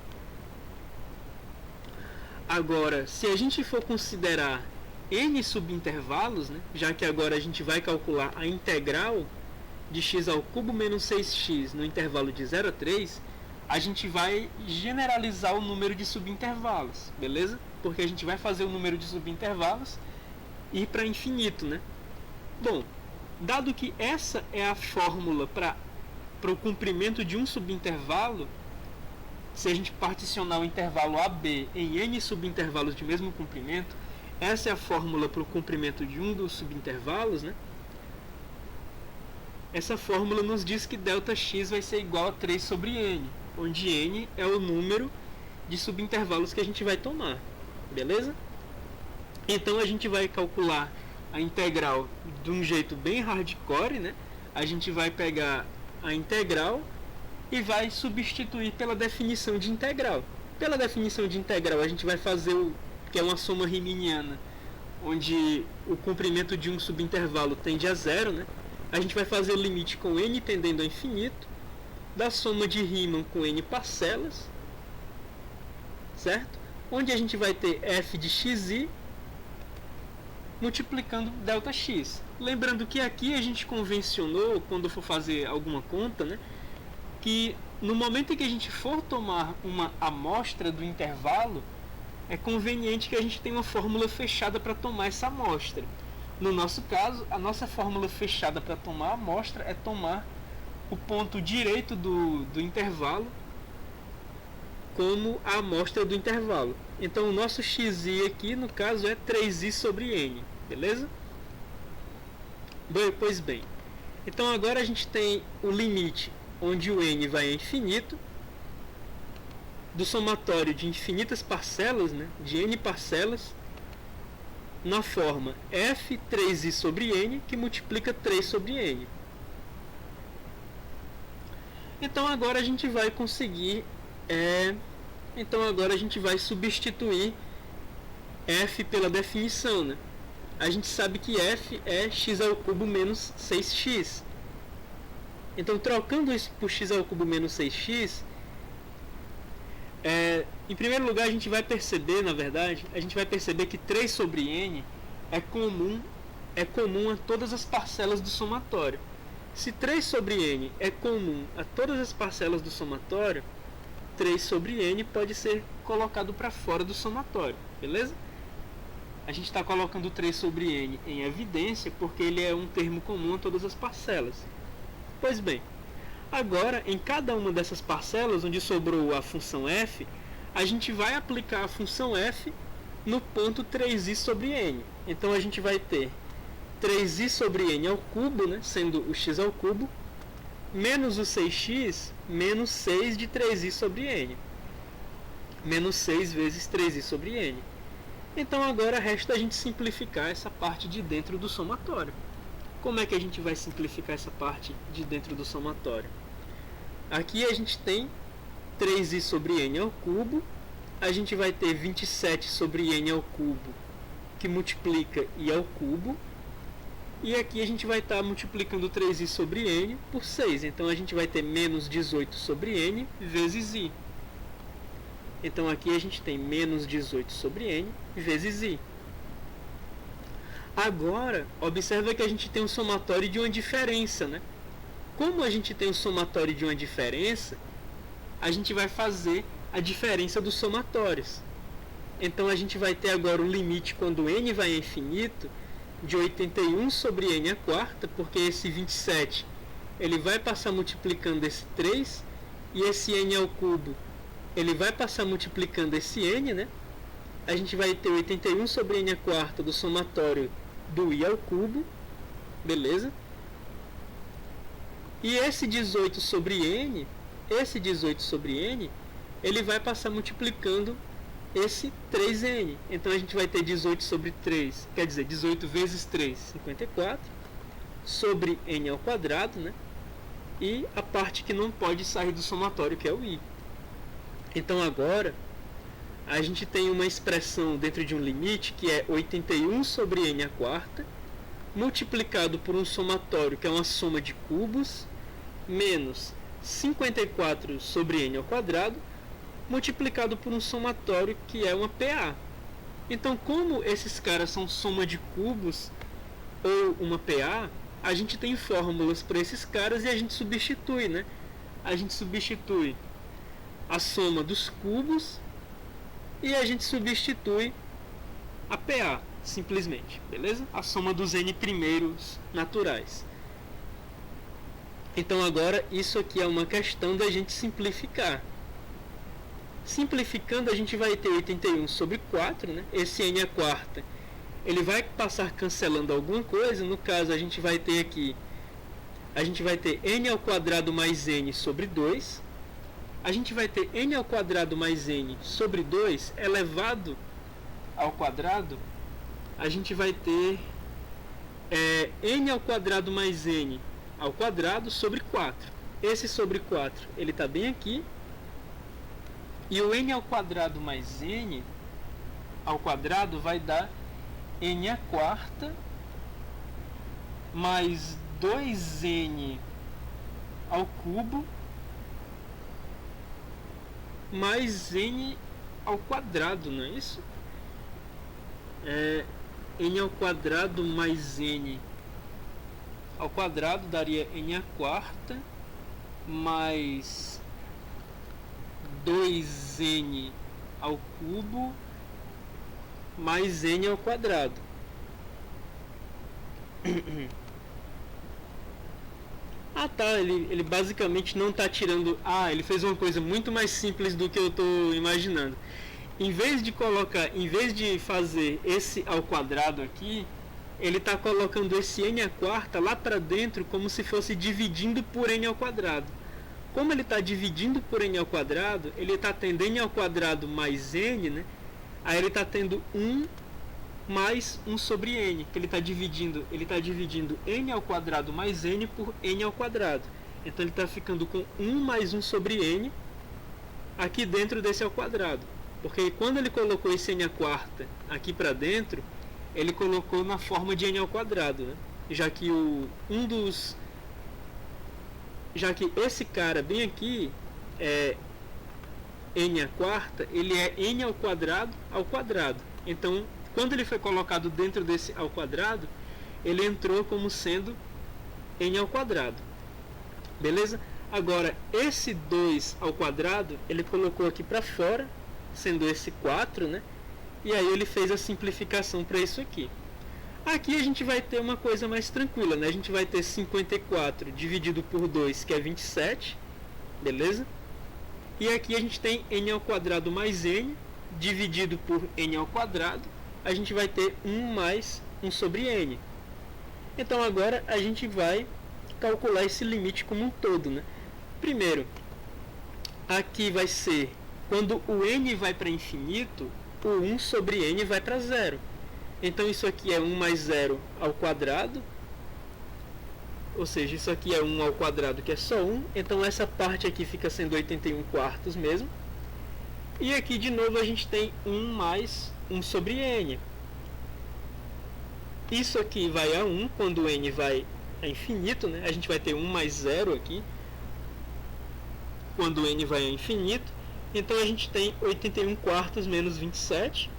Agora, se a gente for considerar n subintervalos, né, já que agora a gente vai calcular a integral de x ao cubo menos 6x no intervalo de 0 a 3, a gente vai generalizar o número de subintervalos, beleza? Porque a gente vai fazer o número de subintervalos ir para infinito, né? Bom, dado que essa é a fórmula para o comprimento de um subintervalo, se a gente particionar o intervalo AB em n subintervalos de mesmo comprimento, essa é a fórmula para o comprimento de um dos subintervalos, né? Essa fórmula nos diz que ΔX vai ser igual a 3 sobre n. onde n é o número de subintervalos que a gente vai tomar, beleza? Então a gente vai calcular a integral de um jeito bem hardcore, né? A gente vai pegar a integral e vai substituir pela definição de integral. Pela definição de integral a gente vai fazer o que é uma soma riemanniana, onde o comprimento de um subintervalo tende a zero, né? A gente vai fazer o limite com n tendendo a infinito, da soma de Riemann com n parcelas, certo? Onde a gente vai ter f de xi multiplicando ΔX. Lembrando que aqui a gente convencionou, quando for fazer alguma conta, né, que no momento em que a gente for tomar uma amostra do intervalo, é conveniente que a gente tenha uma fórmula fechada para tomar essa amostra. No nosso caso, a nossa fórmula fechada para tomar a amostra é tomar o ponto direito do intervalo como a amostra do intervalo. Então o nosso xi aqui, no caso, é 3i sobre n, beleza? Pois bem, então agora a gente tem o limite onde o n vai a infinito, do somatório de infinitas parcelas, né, de n parcelas, na forma f 3i sobre n, que multiplica 3 sobre n. Então agora a gente vai conseguir, então agora a gente vai substituir f pela definição, né? A gente sabe que f é x ao cubo menos 6x. Então trocando isso por x ao cubo menos 6x, em primeiro lugar a gente vai perceber, na verdade, a gente vai perceber que 3 sobre n é comum a todas as parcelas do somatório. Se 3 sobre n é comum a todas as parcelas do somatório, 3 sobre n pode ser colocado para fora do somatório, beleza? A gente está colocando 3 sobre n em evidência porque ele é um termo comum a todas as parcelas. Pois bem, agora em cada uma dessas parcelas onde sobrou a função f, a gente vai aplicar a função f no ponto 3i sobre n. Então a gente vai ter 3i sobre n ao cubo, né, sendo o x ao cubo, menos o 6x, menos 6 de 3i sobre n. Menos 6 vezes 3i sobre n. Então agora resta a gente simplificar essa parte de dentro do somatório. Como é que a gente vai simplificar essa parte de dentro do somatório? Aqui a gente tem 3i sobre n ao cubo, a gente vai ter 27 sobre n ao cubo, que multiplica i ao cubo, e aqui a gente vai estar multiplicando 3i sobre n por 6, então a gente vai ter menos 18 sobre n vezes i. Então aqui a gente tem menos 18 sobre n vezes i. Agora, observa que a gente tem um somatório de uma diferença, né? Como a gente tem um somatório de uma diferença, a gente vai fazer a diferença dos somatórios. Então a gente vai ter agora um limite quando n vai a infinito de 81 sobre n a quarta, porque esse 27 ele vai passar multiplicando esse 3, e esse n ao cubo ele vai passar multiplicando esse n, né? A gente vai ter 81 sobre n a quarta do somatório do i ao cubo, beleza? E esse 18 sobre n, ele vai passar multiplicando esse 3n. Então a gente vai ter 18 sobre 3, quer dizer, 18 vezes 3, 54, sobre n ao quadrado, né? E a parte que não pode sair do somatório, que é o i. Então agora a gente tem uma expressão dentro de um limite que é 81 sobre n a quarta, multiplicado por um somatório que é uma soma de cubos, menos 54 sobre n ao quadrado, multiplicado por um somatório que é uma PA. Então, como esses caras são soma de cubos ou uma PA, a gente tem fórmulas para esses caras e a gente substitui, né? A gente substitui a soma dos cubos e a gente substitui a PA, simplesmente, beleza? A soma dos n primeiros naturais. Então agora isso aqui é uma questão da gente simplificar. Simplificando, a gente vai ter 81 sobre 4, né? Esse n a quarta, ele vai passar cancelando alguma coisa. No caso, a gente vai ter aqui, a gente vai ter n ao quadrado mais n sobre 2, a gente vai ter n ao quadrado mais n sobre 2 elevado ao quadrado, a gente vai ter n ao quadrado mais n ao quadrado sobre 4. Esse sobre 4, ele está bem aqui. E o n ao quadrado mais n ao quadrado vai dar n à quarta mais 2n ao cubo mais n ao quadrado, não é isso? N ao quadrado mais n ao quadrado daria n à quarta mais 2n ao cubo mais n ao quadrado. Ele basicamente não está tirando... ele fez uma coisa muito mais simples do que eu estou imaginando. Em vez de fazer esse ao quadrado aqui, ele está colocando esse n à quarta lá para dentro como se fosse dividindo por n ao quadrado. Como ele está dividindo por n ao quadrado, ele está tendo n ao quadrado mais n, né? Aí ele está tendo 1 mais 1 sobre n, que ele está dividindo n ao quadrado mais n por n ao quadrado. Então ele está ficando com 1 mais 1 sobre n aqui dentro desse ao quadrado. Porque quando ele colocou esse n à quarta aqui para dentro, ele colocou na forma de n ao quadrado, né? Já que esse cara bem aqui é n à quarta, ele é n ao quadrado ao quadrado. Então, quando ele foi colocado dentro desse ao quadrado, ele entrou como sendo n ao quadrado. Beleza? Agora, esse 2 ao quadrado, ele colocou aqui para fora, sendo esse 4, né? E aí ele fez a simplificação para isso aqui. Aqui a gente vai ter uma coisa mais tranquila, né? A gente vai ter 54 dividido por 2, que é 27, beleza? E aqui a gente tem n ao quadrado mais n, dividido por n ao quadrado, a gente vai ter 1 mais 1 sobre n. Então agora a gente vai calcular esse limite como um todo, né? Primeiro, aqui vai ser, quando o n vai para infinito, o 1 sobre n vai para zero. Então isso aqui é 1 mais 0 ao quadrado, ou seja, isso aqui é 1 ao quadrado, que é só 1. Então essa parte aqui fica sendo 81 quartos mesmo. E aqui de novo a gente tem 1 mais 1 sobre n. Isso aqui vai a 1 quando o n vai a infinito, né? A gente vai ter 1 mais 0 aqui quando o n vai a infinito. Então a gente tem 81 quartos menos 27.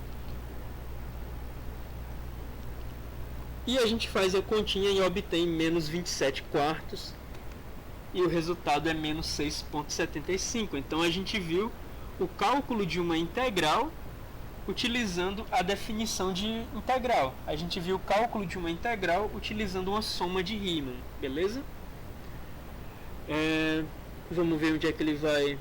E a gente faz a continha e obtém menos 27 quartos. E o resultado é menos 6,75. Então a gente viu o cálculo de uma integral utilizando a definição de integral. A gente viu o cálculo de uma integral utilizando uma soma de Riemann. Beleza? Vamos ver onde é que ele vai...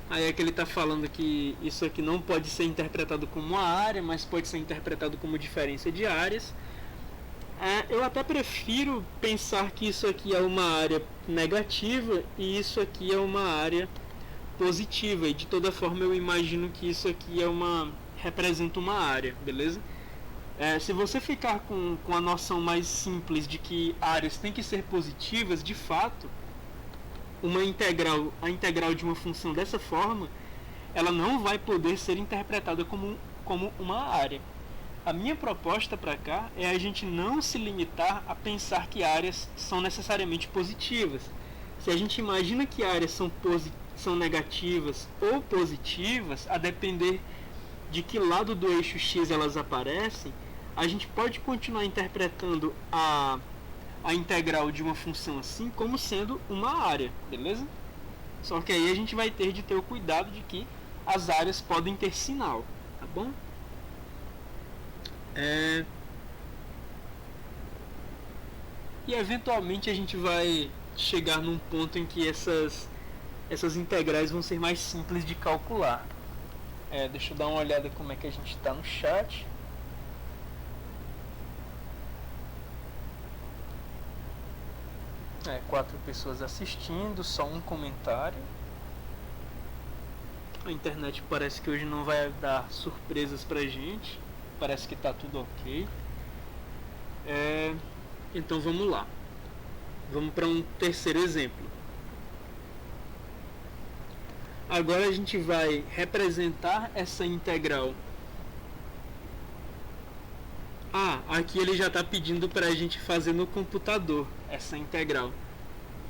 Aí é que ele está falando que isso aqui não pode ser interpretado como uma área, mas pode ser interpretado como diferença de áreas. Eu até prefiro pensar que isso aqui é uma área negativa e isso aqui é uma área positiva. E de toda forma eu imagino que isso aqui representa uma área, beleza? Se você ficar com a noção mais simples de que áreas têm que ser positivas, de fato... a integral de uma função dessa forma, ela não vai poder ser interpretada como uma área. A minha proposta para cá é a gente não se limitar a pensar que áreas são necessariamente positivas. Se a gente imagina que áreas são negativas ou positivas, a depender de que lado do eixo X elas aparecem, a gente pode continuar interpretando a integral de uma função assim como sendo uma área, beleza? Só que aí a gente vai ter de ter o cuidado de que as áreas podem ter sinal, tá bom? E eventualmente a gente vai chegar num ponto em que essas integrais vão ser mais simples de calcular. Deixa eu dar uma olhada como é que a gente está no chat. 4 pessoas assistindo, só um comentário. A internet parece que hoje não vai dar surpresas pra gente. Parece que tá tudo ok. Então vamos lá. Vamos para um terceiro exemplo. Agora a gente vai representar essa integral. Aqui ele já está pedindo para a gente fazer no computador essa integral.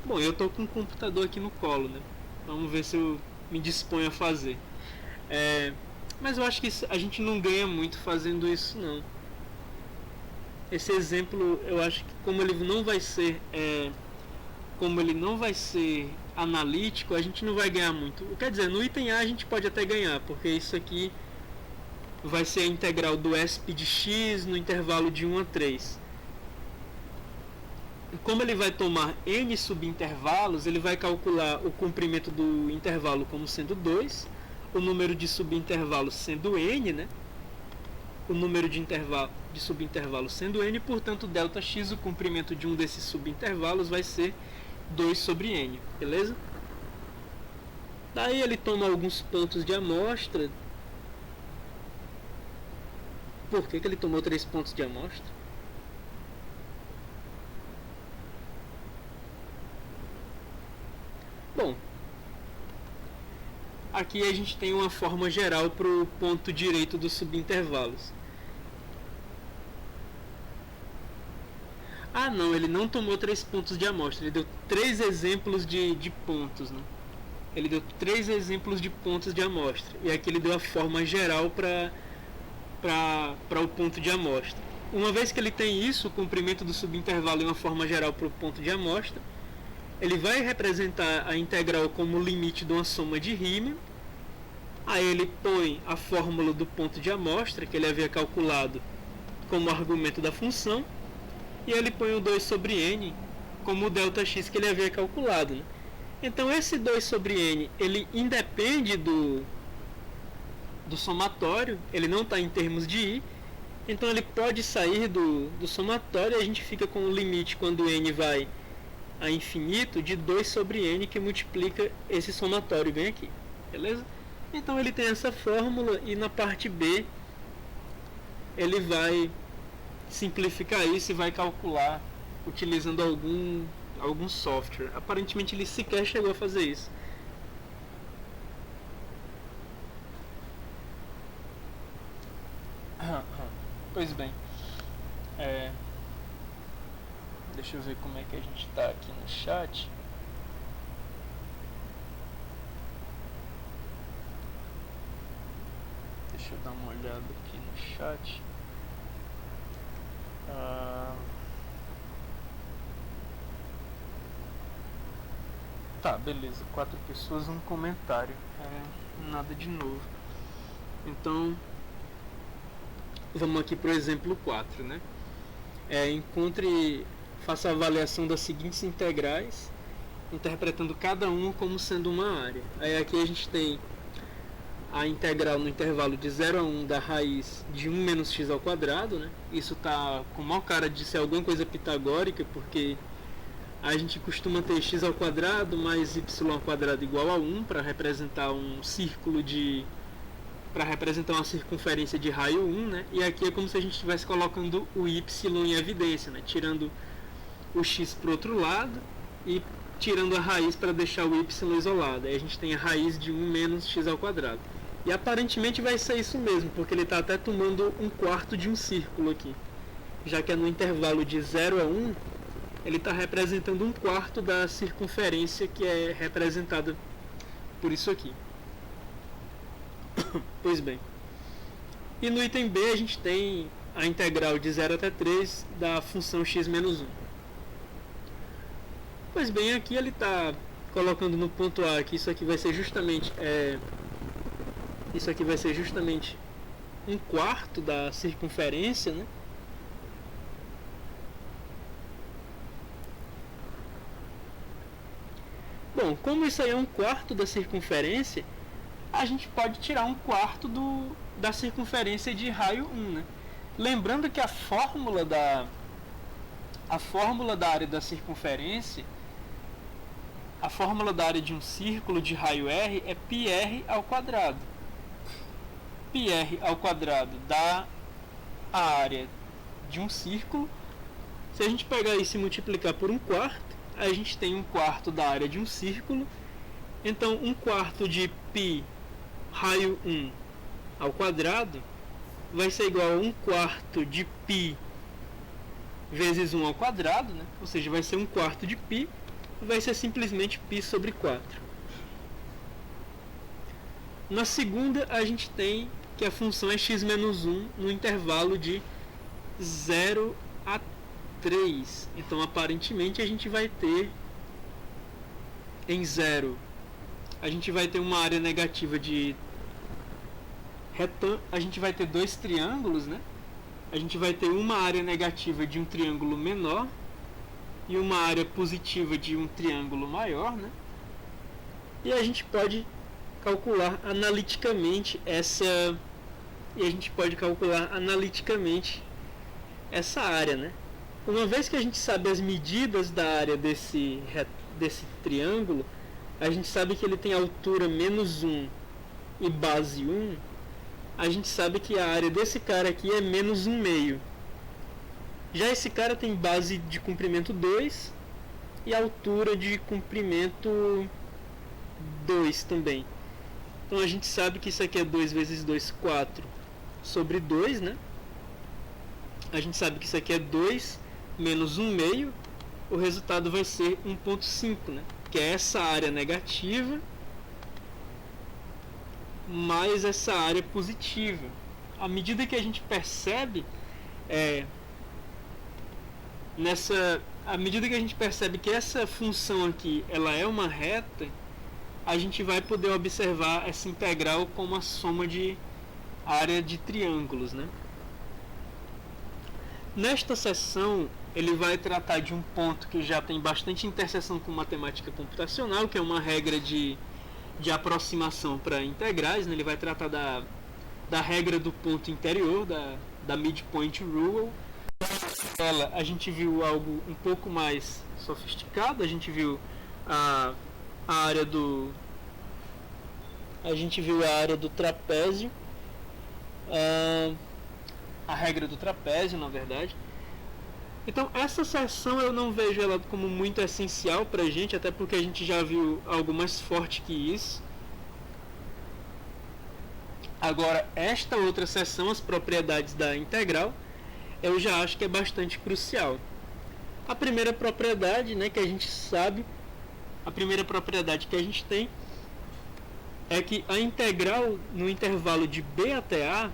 Bom, eu estou com o computador aqui no colo, né? Vamos ver se eu me disponho a fazer. Mas eu acho que a gente não ganha muito fazendo isso, não. Esse exemplo, eu acho que como ele não vai ser analítico, a gente não vai ganhar muito. Quer dizer, no item A a gente pode até ganhar, porque isso aqui vai ser a integral do ESP de x no intervalo de 1 a 3. Como ele vai tomar n subintervalos, ele vai calcular o comprimento do intervalo como sendo 2, o número de subintervalos sendo n, né? O número de subintervalos sendo n, portanto, ΔX, o comprimento de um desses subintervalos, vai ser 2 sobre n, beleza? Daí ele toma alguns pontos de amostra. Por que ele tomou 3 pontos de amostra? Bom, aqui a gente tem uma forma geral para o ponto direito dos subintervalos. Não, ele não tomou 3 pontos de amostra, ele deu 3 exemplos de pontos, né? Ele deu 3 exemplos de pontos de amostra. E aqui ele deu a forma geral para o ponto de amostra. Uma vez que ele tem isso, o comprimento do subintervalo e uma forma geral para o ponto de amostra, ele vai representar a integral como o limite de uma soma de Riemann. Aí ele põe a fórmula do ponto de amostra, que ele havia calculado como argumento da função, e ele põe o 2 sobre n como o ΔX que ele havia calculado, né? Então esse 2 sobre n, ele independe do somatório, ele não está em termos de i, então ele pode sair do somatório e a gente fica com o limite quando n vai a infinito de 2 sobre n que multiplica esse somatório bem aqui, beleza? Então ele tem essa fórmula e na parte B ele vai simplificar isso e vai calcular utilizando algum software. Aparentemente ele sequer chegou a fazer isso. Pois bem, deixa eu ver como é que a gente está aqui no chat. Deixa eu dar uma olhada aqui no chat. Tá, beleza. 4 pessoas, um comentário. Nada de novo. Então, vamos aqui para o exemplo 4, né? Faça a avaliação das seguintes integrais, interpretando cada uma como sendo uma área. Aí aqui a gente tem a integral no intervalo de 0 a 1 da raiz de 1 menos x ao quadrado, né? Isso tá com mau cara de ser alguma coisa pitagórica, porque a gente costuma ter x ao quadrado mais y ao quadrado igual a 1 para representar um círculo para representar uma circunferência de raio 1, né? E aqui é como se a gente estivesse colocando o y em evidência, né? Tirando o x para o outro lado e tirando a raiz para deixar o y isolado. Aí a gente tem a raiz de 1 menos x ao quadrado. E aparentemente vai ser isso mesmo, porque ele está até tomando um quarto de um círculo aqui. Já que é no intervalo de 0 a 1, ele está representando um quarto da circunferência que é representada por isso aqui. Pois bem. E no item B a gente tem a integral de 0 até 3 da função x menos 1. Pois bem, aqui ele está colocando no ponto A que isso aqui vai ser justamente um quarto da circunferência, né? Bom, como isso aí é um quarto da circunferência, a gente pode tirar um quarto da circunferência de raio 1, né? Lembrando que a fórmula da área da circunferência a fórmula da área de um círculo de raio R é πr ao quadrado. Πr ao quadrado dá a área de um círculo. Se a gente pegar isso e multiplicar por 1/4, a gente tem 1/4 da área de um círculo. Então 1/4 de π raio 1 ao quadrado vai ser igual a 1/4 de π vezes 1 ao quadrado, né? Ou seja, vai ser 1/4 de π, vai ser simplesmente π sobre 4. Na segunda, a gente tem que a função é x menos 1 no intervalo de 0 a 3. Então, aparentemente, a gente vai ter em 0, a gente vai ter uma área negativa de a gente vai ter dois triângulos, né? A gente vai ter uma área negativa de um triângulo menor e uma área positiva de um triângulo maior, né? E a gente pode calcular analiticamente essa área, né? Uma vez que a gente sabe as medidas da área desse triângulo, a gente sabe que ele tem altura menos 1 e base 1, a gente sabe que a área desse cara aqui é menos 1/2. Já esse cara tem base de comprimento 2 e altura de comprimento 2 também. Então a gente sabe que isso aqui é 2 vezes 2, 4 sobre 2, né? A gente sabe que isso aqui é 2 menos 1/2. O resultado vai ser 1,5, né? Que é essa área negativa mais essa área positiva. À medida que a gente percebe à medida que a gente percebe que essa função aqui ela é uma reta, a gente vai poder observar essa integral como a soma de área de triângulos, né? Nesta seção ele vai tratar de um ponto que já tem bastante interseção com matemática computacional, que é uma regra de aproximação para integrais, né? Ele vai tratar da regra do ponto interior, da midpoint rule. Ela, a gente viu algo um pouco mais sofisticado, a gente viu a área do trapézio, a regra do trapézio, na verdade. Então essa seção eu não vejo ela como muito essencial para a gente, até porque a gente já viu algo mais forte que isso. Agora, esta outra seção, as propriedades da integral, eu já acho que é bastante crucial. A primeira propriedade, né, que a gente sabe, a primeira propriedade que a gente tem é que a integral no intervalo de b até a,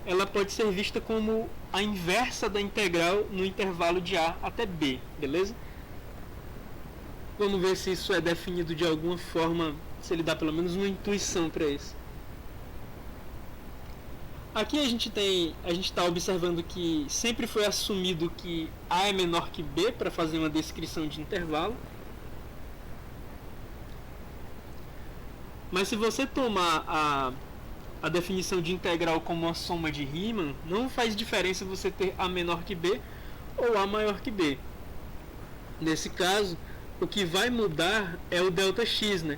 ela pode ser vista como a inversa da integral no intervalo de a até b, beleza? Vamos ver se isso é definido de alguma forma, se ele dá pelo menos uma intuição para isso. Aqui a gente está observando que sempre foi assumido que a é menor que b para fazer uma descrição de intervalo. Mas se você tomar a definição de integral como uma soma de Riemann, não faz diferença você ter a menor que b ou a maior que b. Nesse caso, o que vai mudar é o ΔX, né?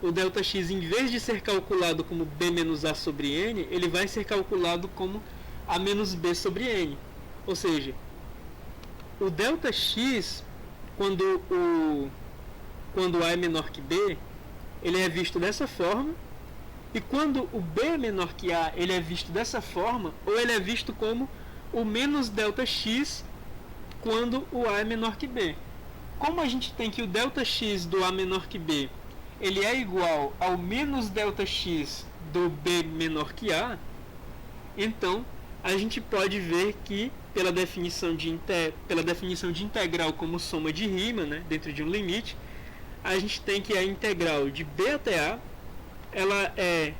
O ΔX, em vez de ser calculado como b menos a sobre n, ele vai ser calculado como a menos b sobre n. Ou seja, o ΔX, quando a é menor que b, ele é visto dessa forma. E quando o b é menor que a, ele é visto dessa forma, ou ele é visto como o menos ΔX quando o a é menor que b. Como a gente tem que o ΔX do a menor que b, ele é igual ao menos ΔX do b menor que a, então a gente pode ver que, pela definição de integral como soma de Riemann, né, dentro de um limite, a gente tem que a integral de b até a, ela é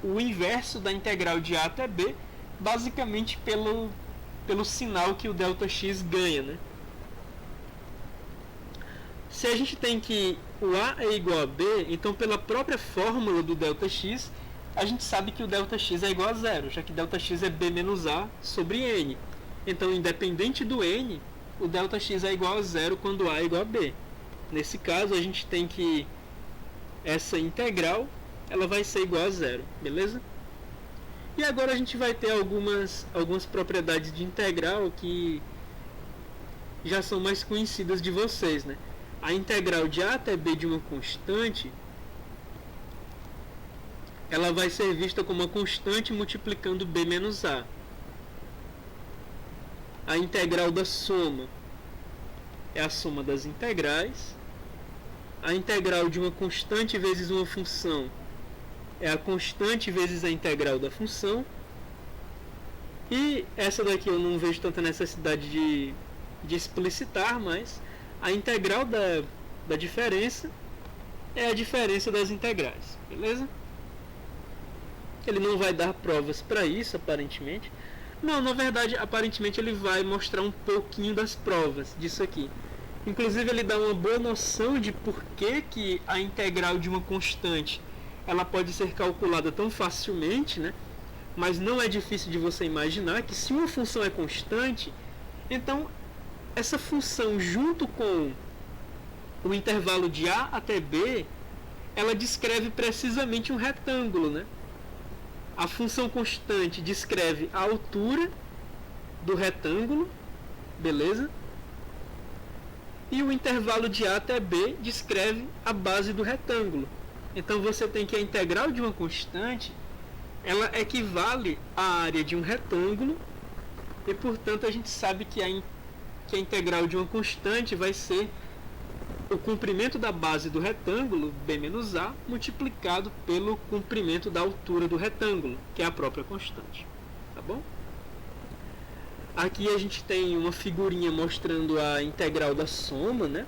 o inverso da integral de a até b, basicamente pelo sinal que o ΔX ganha, né? Se a gente tem que o a é igual a b, então pela própria fórmula do ΔX, a gente sabe que o ΔX é igual a zero, já que ΔX é b menos a sobre n. Então, independente do n, o ΔX é igual a zero quando a é igual a b. Nesse caso, a gente tem que essa integral ela vai ser igual a zero, beleza? E agora a gente vai ter algumas propriedades de integral que já são mais conhecidas de vocês, né? A integral de a até b de uma constante, ela vai ser vista como uma constante multiplicando b menos a. A integral da soma é a soma das integrais. A integral de uma constante vezes uma função é a constante vezes a integral da função. E essa daqui eu não vejo tanta necessidade de explicitar, mas a integral da diferença é a diferença das integrais, beleza? Ele não vai dar provas para isso, aparentemente. Não, na verdade, aparentemente ele vai mostrar um pouquinho das provas disso aqui. Inclusive ele dá uma boa noção de por que a integral de uma constante ela pode ser calculada tão facilmente, né? Mas não é difícil de você imaginar que se uma função é constante, então essa função junto com o intervalo de a até b, ela descreve precisamente um retângulo, né? A função constante descreve a altura do retângulo, beleza? E o intervalo de a até b descreve a base do retângulo. Então você tem que a integral de uma constante, ela equivale à área de um retângulo, e portanto a gente sabe que a integral de uma constante vai ser o comprimento da base do retângulo, b menos a, multiplicado pelo comprimento da altura do retângulo, que é a própria constante. Tá bom? Aqui a gente tem uma figurinha mostrando a integral da soma, né?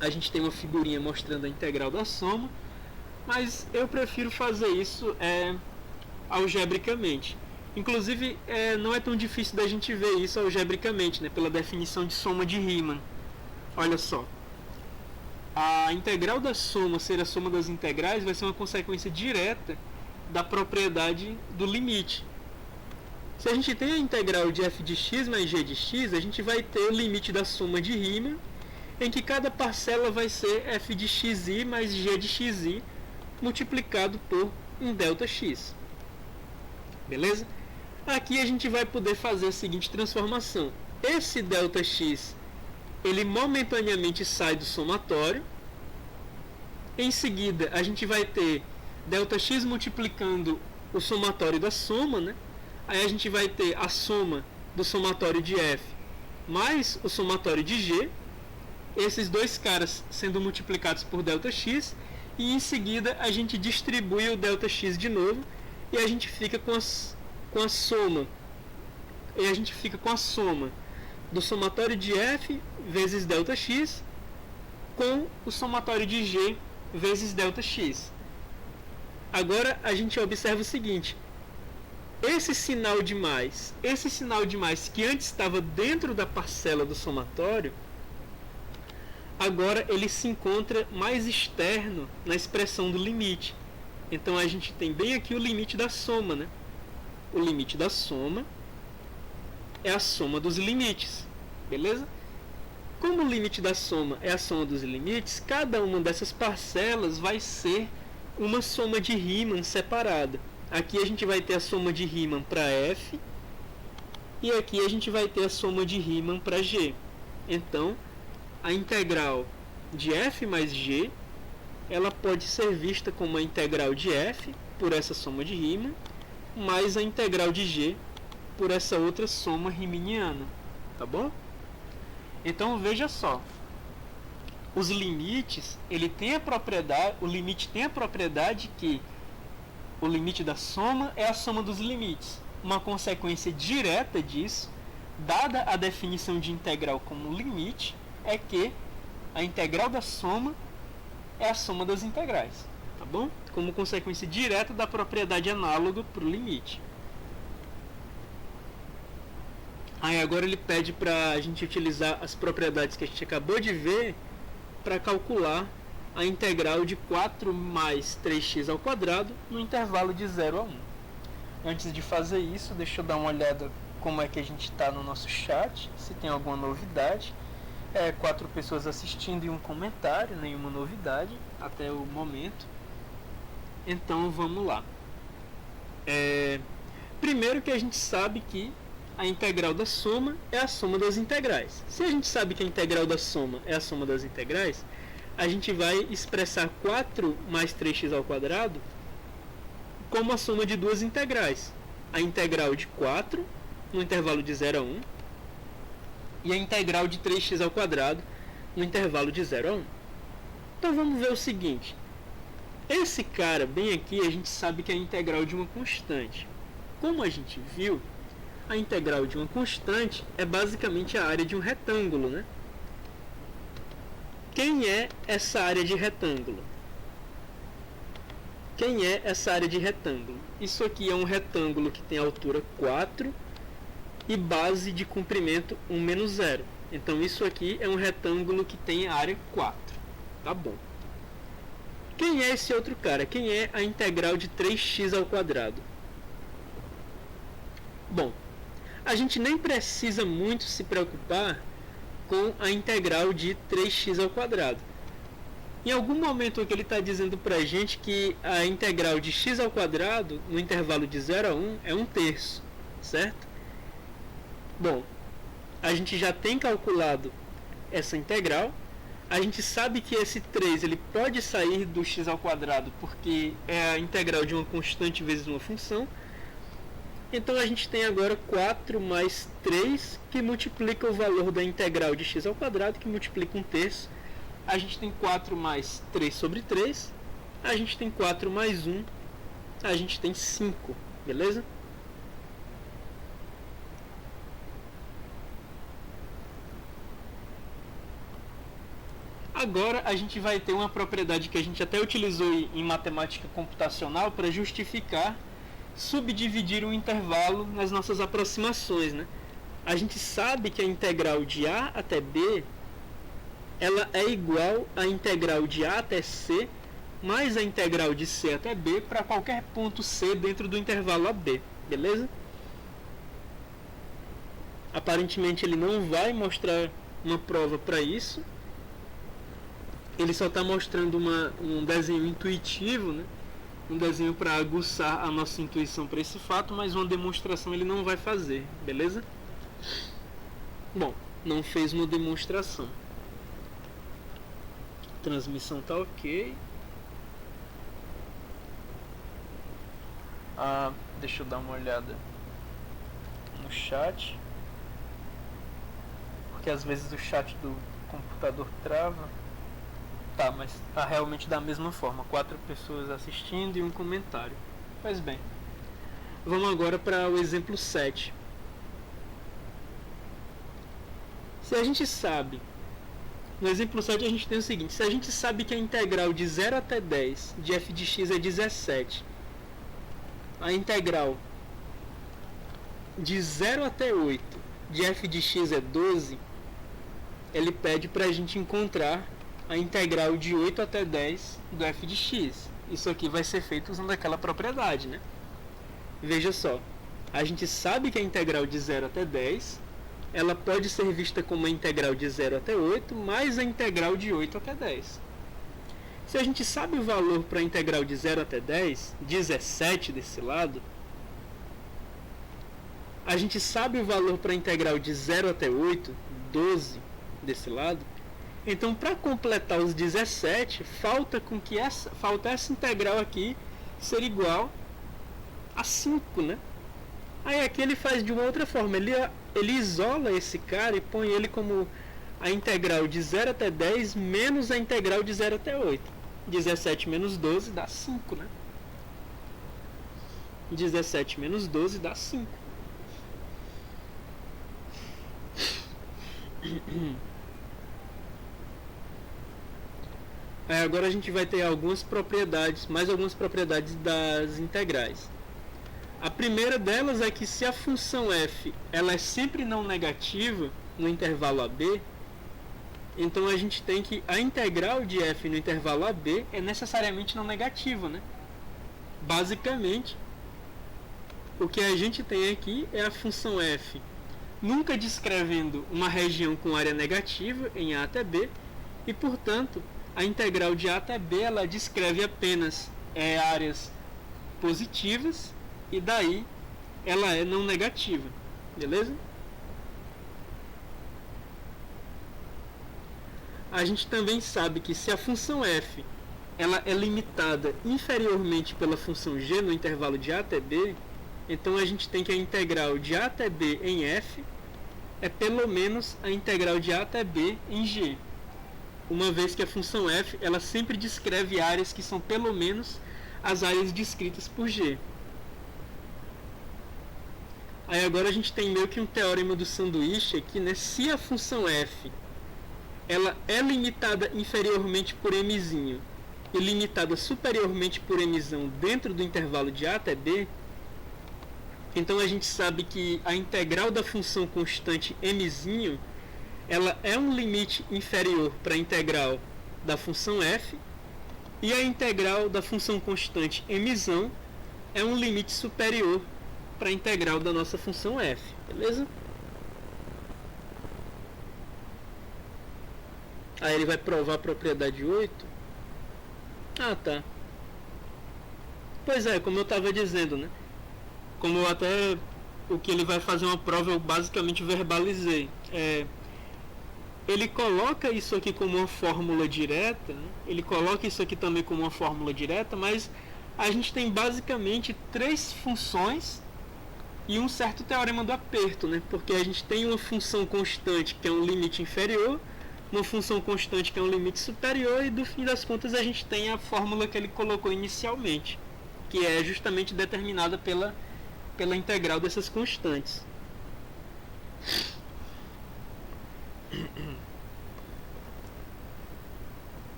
A gente tem uma figurinha mostrando a integral da soma, mas eu prefiro fazer isso algebricamente. Inclusive, não é tão difícil da gente ver isso algebricamente, né? Pela definição de soma de Riemann. Olha só. A integral da soma ser a soma das integrais vai ser uma consequência direta da propriedade do limite. Se a gente tem a integral de f de x mais g de x, a gente vai ter o limite da soma de Riemann, em que cada parcela vai ser f de xi mais g de xi multiplicado por um ΔX. Beleza? Aqui a gente vai poder fazer a seguinte transformação. Esse ΔX, ele momentaneamente sai do somatório. Em seguida, a gente vai ter ΔX multiplicando o somatório da soma, né? Aí a gente vai ter a soma do somatório de f mais o somatório de g. Esses dois caras sendo multiplicados por ΔX, e em seguida a gente distribui o ΔX de novo, e a gente fica com a soma. E a gente fica com a soma do somatório de f vezes ΔX com o somatório de g vezes ΔX. Agora a gente observa o seguinte: esse sinal de mais que antes estava dentro da parcela do somatório, agora ele se encontra mais externo na expressão do limite. Então a gente tem bem aqui o limite da soma, né? O limite da soma é a soma dos limites, beleza? Como o limite da soma é a soma dos limites, cada uma dessas parcelas vai ser uma soma de Riemann separada. Aqui a gente vai ter a soma de Riemann para f, e aqui a gente vai ter a soma de Riemann para g. Então, a integral de f mais g, ela pode ser vista como a integral de f por essa soma de Riemann, mais a integral de g por essa outra soma riemanniana, tá bom? Então veja só, os limites, o limite tem a propriedade que o limite da soma é a soma dos limites. Uma consequência direta disso, dada a definição de integral como limite, é que a integral da soma é a soma das integrais, tá bom? Como consequência direta da propriedade análoga para o limite. Aí agora ele pede para a gente utilizar as propriedades que a gente acabou de ver para calcular a integral de 4 mais 3x ao quadrado no intervalo de 0 a 1. Antes de fazer isso, deixa eu dar uma olhada como é que a gente está no nosso chat, se tem alguma novidade. 4 pessoas assistindo e um comentário, nenhuma novidade até o momento. Então vamos lá. Primeiro que a gente sabe que a integral da soma é a soma das integrais. Se a gente sabe que a integral da soma é a soma das integrais, a gente vai expressar 4 mais 3x ao quadrado como a soma de duas integrais. A integral de 4 no intervalo de 0 a 1 e a integral de 3x ao quadrado no intervalo de 0 a 1. Então vamos ver o seguinte. Esse cara bem aqui a gente sabe que é a integral de uma constante. Como a gente viu, a integral de uma constante é basicamente a área de um retângulo, né? Quem é essa área de retângulo? Quem é essa área de retângulo? Isso aqui é um retângulo que tem altura 4 e base de comprimento 1 menos 0. Então isso aqui é um retângulo que tem área 4. Tá bom. Quem é esse outro cara? Quem é a integral de 3x ao quadrado? Bom, a gente nem precisa muito se preocupar com a integral de 3x ao quadrado. Em algum momento aqui ele está dizendo para a gente que a integral de x ao quadrado no intervalo de 0 a 1 é 1/3, certo? Bom, a gente já tem calculado essa integral. A gente sabe que esse 3 ele pode sair do x ao quadrado porque é a integral de uma constante vezes uma função. Então a gente tem agora 4 mais 3 que multiplica o valor da integral de x ao quadrado, que multiplica 1/3. A gente tem 4 mais 3 sobre 3. A gente tem 4 mais 1. A gente tem 5, beleza? Agora a gente vai ter uma propriedade que a gente até utilizou em matemática computacional para justificar subdividir um intervalo nas nossas aproximações, né? A gente sabe que a integral de a até b ela é igual à integral de a até c mais a integral de c até b para qualquer ponto c dentro do intervalo AB, beleza? Aparentemente ele não vai mostrar uma prova para isso. Ele só está mostrando um desenho intuitivo, né? Um desenho para aguçar a nossa intuição para esse fato, mas uma demonstração ele não vai fazer, beleza? Bom, não fez uma demonstração. Transmissão tá ok. Deixa eu dar uma olhada no chat, porque às vezes o chat do computador trava. Tá, mas tá realmente da mesma forma. 4 pessoas assistindo e um comentário. Pois bem. Vamos agora para o exemplo 7. Se a gente sabe... No exemplo 7 a gente tem o seguinte. Se a gente sabe que a integral de 0 até 10 de f de x é 17. A integral de 0 até 8 de f de x é 12. Ele pede para a gente encontrar a integral de 8 até 10 do f de x. Isso aqui vai ser feito usando aquela propriedade, né? Veja só, a gente sabe que a integral de 0 até 10, ela pode ser vista como a integral de 0 até 8, mais a integral de 8 até 10. Se a gente sabe o valor para a integral de 0 até 10, 17 desse lado, a gente sabe o valor para a integral de 0 até 8, 12 desse lado. Então, para completar os 17, falta essa integral aqui ser igual a 5, né? Aí aqui ele faz de uma outra forma, ele isola esse cara e põe ele como a integral de 0 até 10 menos a integral de 0 até 8. 17 menos 12 dá 5, né? 17 menos 12 dá 5. Agora a gente vai ter mais algumas propriedades das integrais. A primeira delas é que se a função f ela é sempre não negativa no intervalo AB, então a gente tem que a integral de f no intervalo AB é necessariamente não negativa, né? Basicamente, o que a gente tem aqui é a função f nunca descrevendo uma região com área negativa em A até B, e portanto a integral de A até B ela descreve apenas áreas positivas, e daí ela é não negativa, beleza? A gente também sabe que se a função f ela é limitada inferiormente pela função g no intervalo de A até B, então a gente tem que a integral de A até B em f é pelo menos a integral de A até B em g, uma vez que a função f ela sempre descreve áreas que são pelo menos as áreas descritas por g. Aí agora a gente tem meio que um teorema do sanduíche aqui, né? Se a função f ela é limitada inferiormente por mzinho e limitada superiormente por mzão dentro do intervalo de A até B, então a gente sabe que a integral da função constante mzinho ela é um limite inferior para a integral da função f, e a integral da função constante mzão é um limite superior para a integral da nossa função f, beleza? Aí ele vai provar a propriedade 8. Ah, tá. Pois é, como eu estava dizendo, né? Como eu até... O que ele vai fazer uma prova eu basicamente verbalizei. Ele coloca isso aqui como uma fórmula direta, né? Ele coloca isso aqui também como uma fórmula direta, mas a gente tem basicamente 3 funções e um certo teorema do aperto, né? Porque a gente tem uma função constante que é um limite inferior, uma função constante que é um limite superior, e do fim das contas a gente tem a fórmula que ele colocou inicialmente, que é justamente determinada pela integral dessas constantes.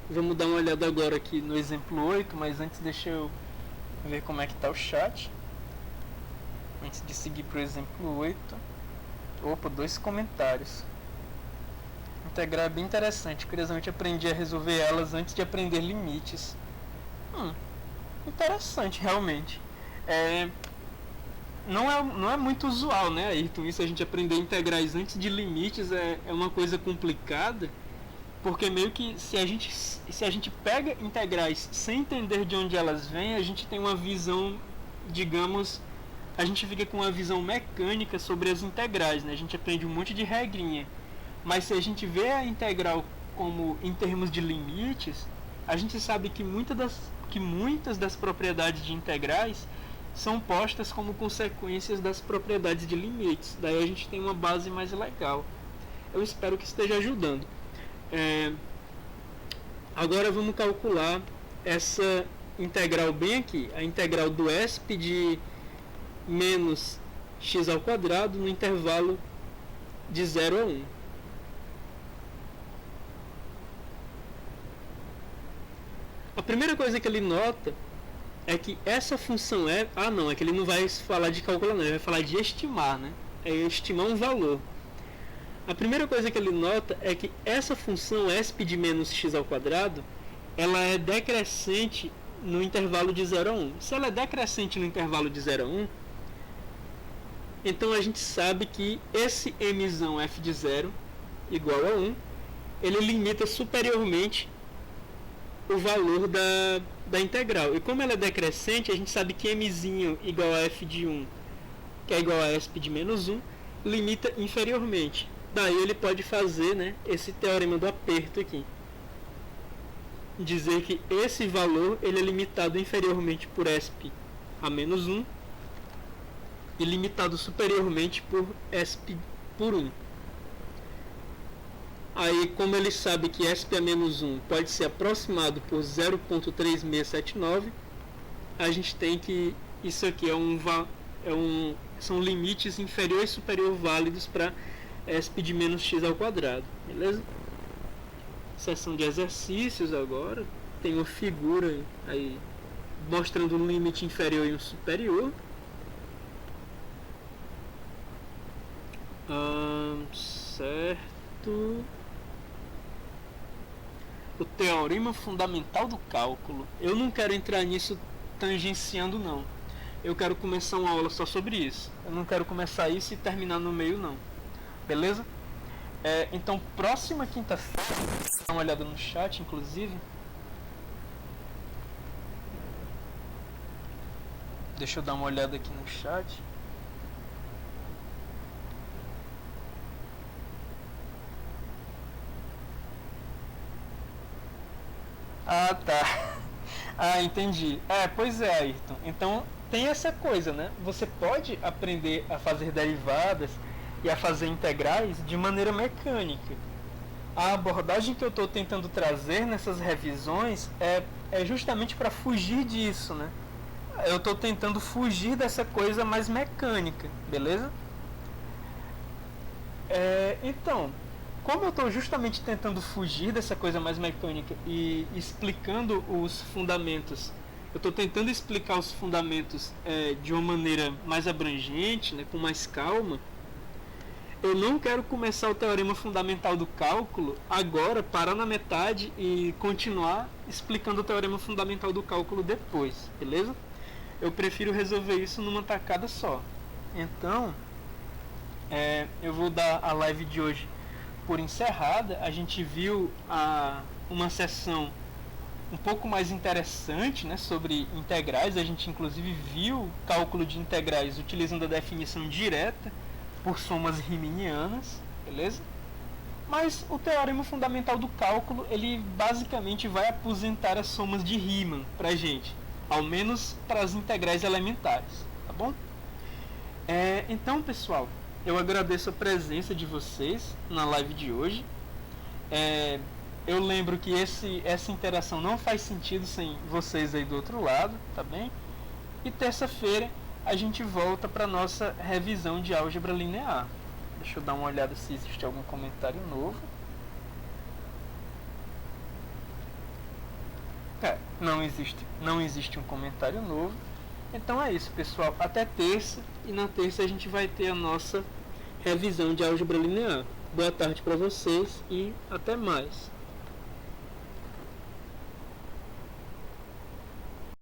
Vamos dar uma olhada agora aqui no exemplo 8, mas antes deixa eu ver como é que está o chat, antes de seguir para o exemplo 8. Opa, 2 comentários. Integral é bem interessante. Curiosamente aprendi a resolver elas antes de aprender limites. Interessante, realmente. Não é muito usual, né, Ayrton? Isso, a gente aprender integrais antes de limites é uma coisa complicada, porque meio que se a gente pega integrais sem entender de onde elas vêm, a gente tem uma visão, digamos, a gente fica com uma visão mecânica sobre as integrais, né? A gente aprende um monte de regrinha, mas se a gente vê a integral como em termos de limites, a gente sabe que muitas das propriedades de integrais são postas como consequências das propriedades de limites. Daí a gente tem uma base mais legal. Eu espero que esteja ajudando. Agora vamos calcular essa integral bem aqui, a integral do ESP de menos x ao quadrado no intervalo de 0 a 1. A primeira coisa que ele nota é que essa função é... é que ele não vai falar de calcular, não, ele vai falar de estimar, né? É estimar um valor. A primeira coisa que ele nota é que essa função ESP de menos x ao quadrado, ela é decrescente no intervalo de 0 a 1. Se ela é decrescente no intervalo de 0 a 1, então a gente sabe que esse mzão f de 0 igual a 1, ele limita superiormente o valor da integral. E como ela é decrescente, a gente sabe que mzinho igual a f de 1, que é igual a ESP de menos 1, limita inferiormente. Daí ele pode fazer, né, esse teorema do aperto aqui. Dizer que esse valor ele é limitado inferiormente por ESP a menos 1 e limitado superiormente por ESP por 1. Aí, como ele sabe que ESP a menos 1 pode ser aproximado por 0.3679, a gente tem que isso aqui são limites inferior e superior válidos para ESP de menos x ao quadrado, beleza? Seção de exercícios agora, tem uma figura aí mostrando um limite inferior e um superior. Certo. O teorema fundamental do cálculo. Eu não quero entrar nisso tangenciando, não. eu quero começar uma aula só sobre isso. Eu não quero começar isso e terminar no meio não. Beleza? Então, próxima quinta-feira, dá uma olhada no chat, inclusive. Deixa eu dar uma olhada aqui no chat. Ah, tá. Ah, entendi. Pois é, Ayrton. Então, tem essa coisa, né? Você pode aprender a fazer derivadas e a fazer integrais de maneira mecânica. A abordagem que eu estou tentando trazer nessas revisões é justamente para fugir disso, né? Eu estou tentando fugir dessa coisa mais mecânica, beleza? Então, como eu estou justamente tentando fugir dessa coisa mais mecânica e explicando os fundamentos, eu estou tentando explicar os fundamentos de uma maneira mais abrangente, né, com mais calma. Eu não quero começar o teorema fundamental do cálculo agora, parar na metade e continuar explicando o teorema fundamental do cálculo depois, beleza? Eu prefiro resolver isso numa tacada só. Então, eu vou dar a live de hoje por encerrada. A gente viu uma sessão um pouco mais interessante, né, sobre integrais. A gente inclusive viu cálculo de integrais utilizando a definição direta por somas riemannianas, beleza? Mas o teorema fundamental do cálculo, ele basicamente vai aposentar as somas de Riemann pra gente, ao menos para as integrais elementares, tá bom? Então, pessoal, eu agradeço a presença de vocês na live de hoje. Eu lembro que essa interação não faz sentido sem vocês aí do outro lado, tá bem? E terça-feira a gente volta para nossa revisão de álgebra linear. Deixa eu dar uma olhada se existe algum comentário novo. Não existe um comentário novo. Então é isso, pessoal. Até terça, e na terça a gente vai ter a nossa revisão de álgebra linear. Boa tarde para vocês e até mais.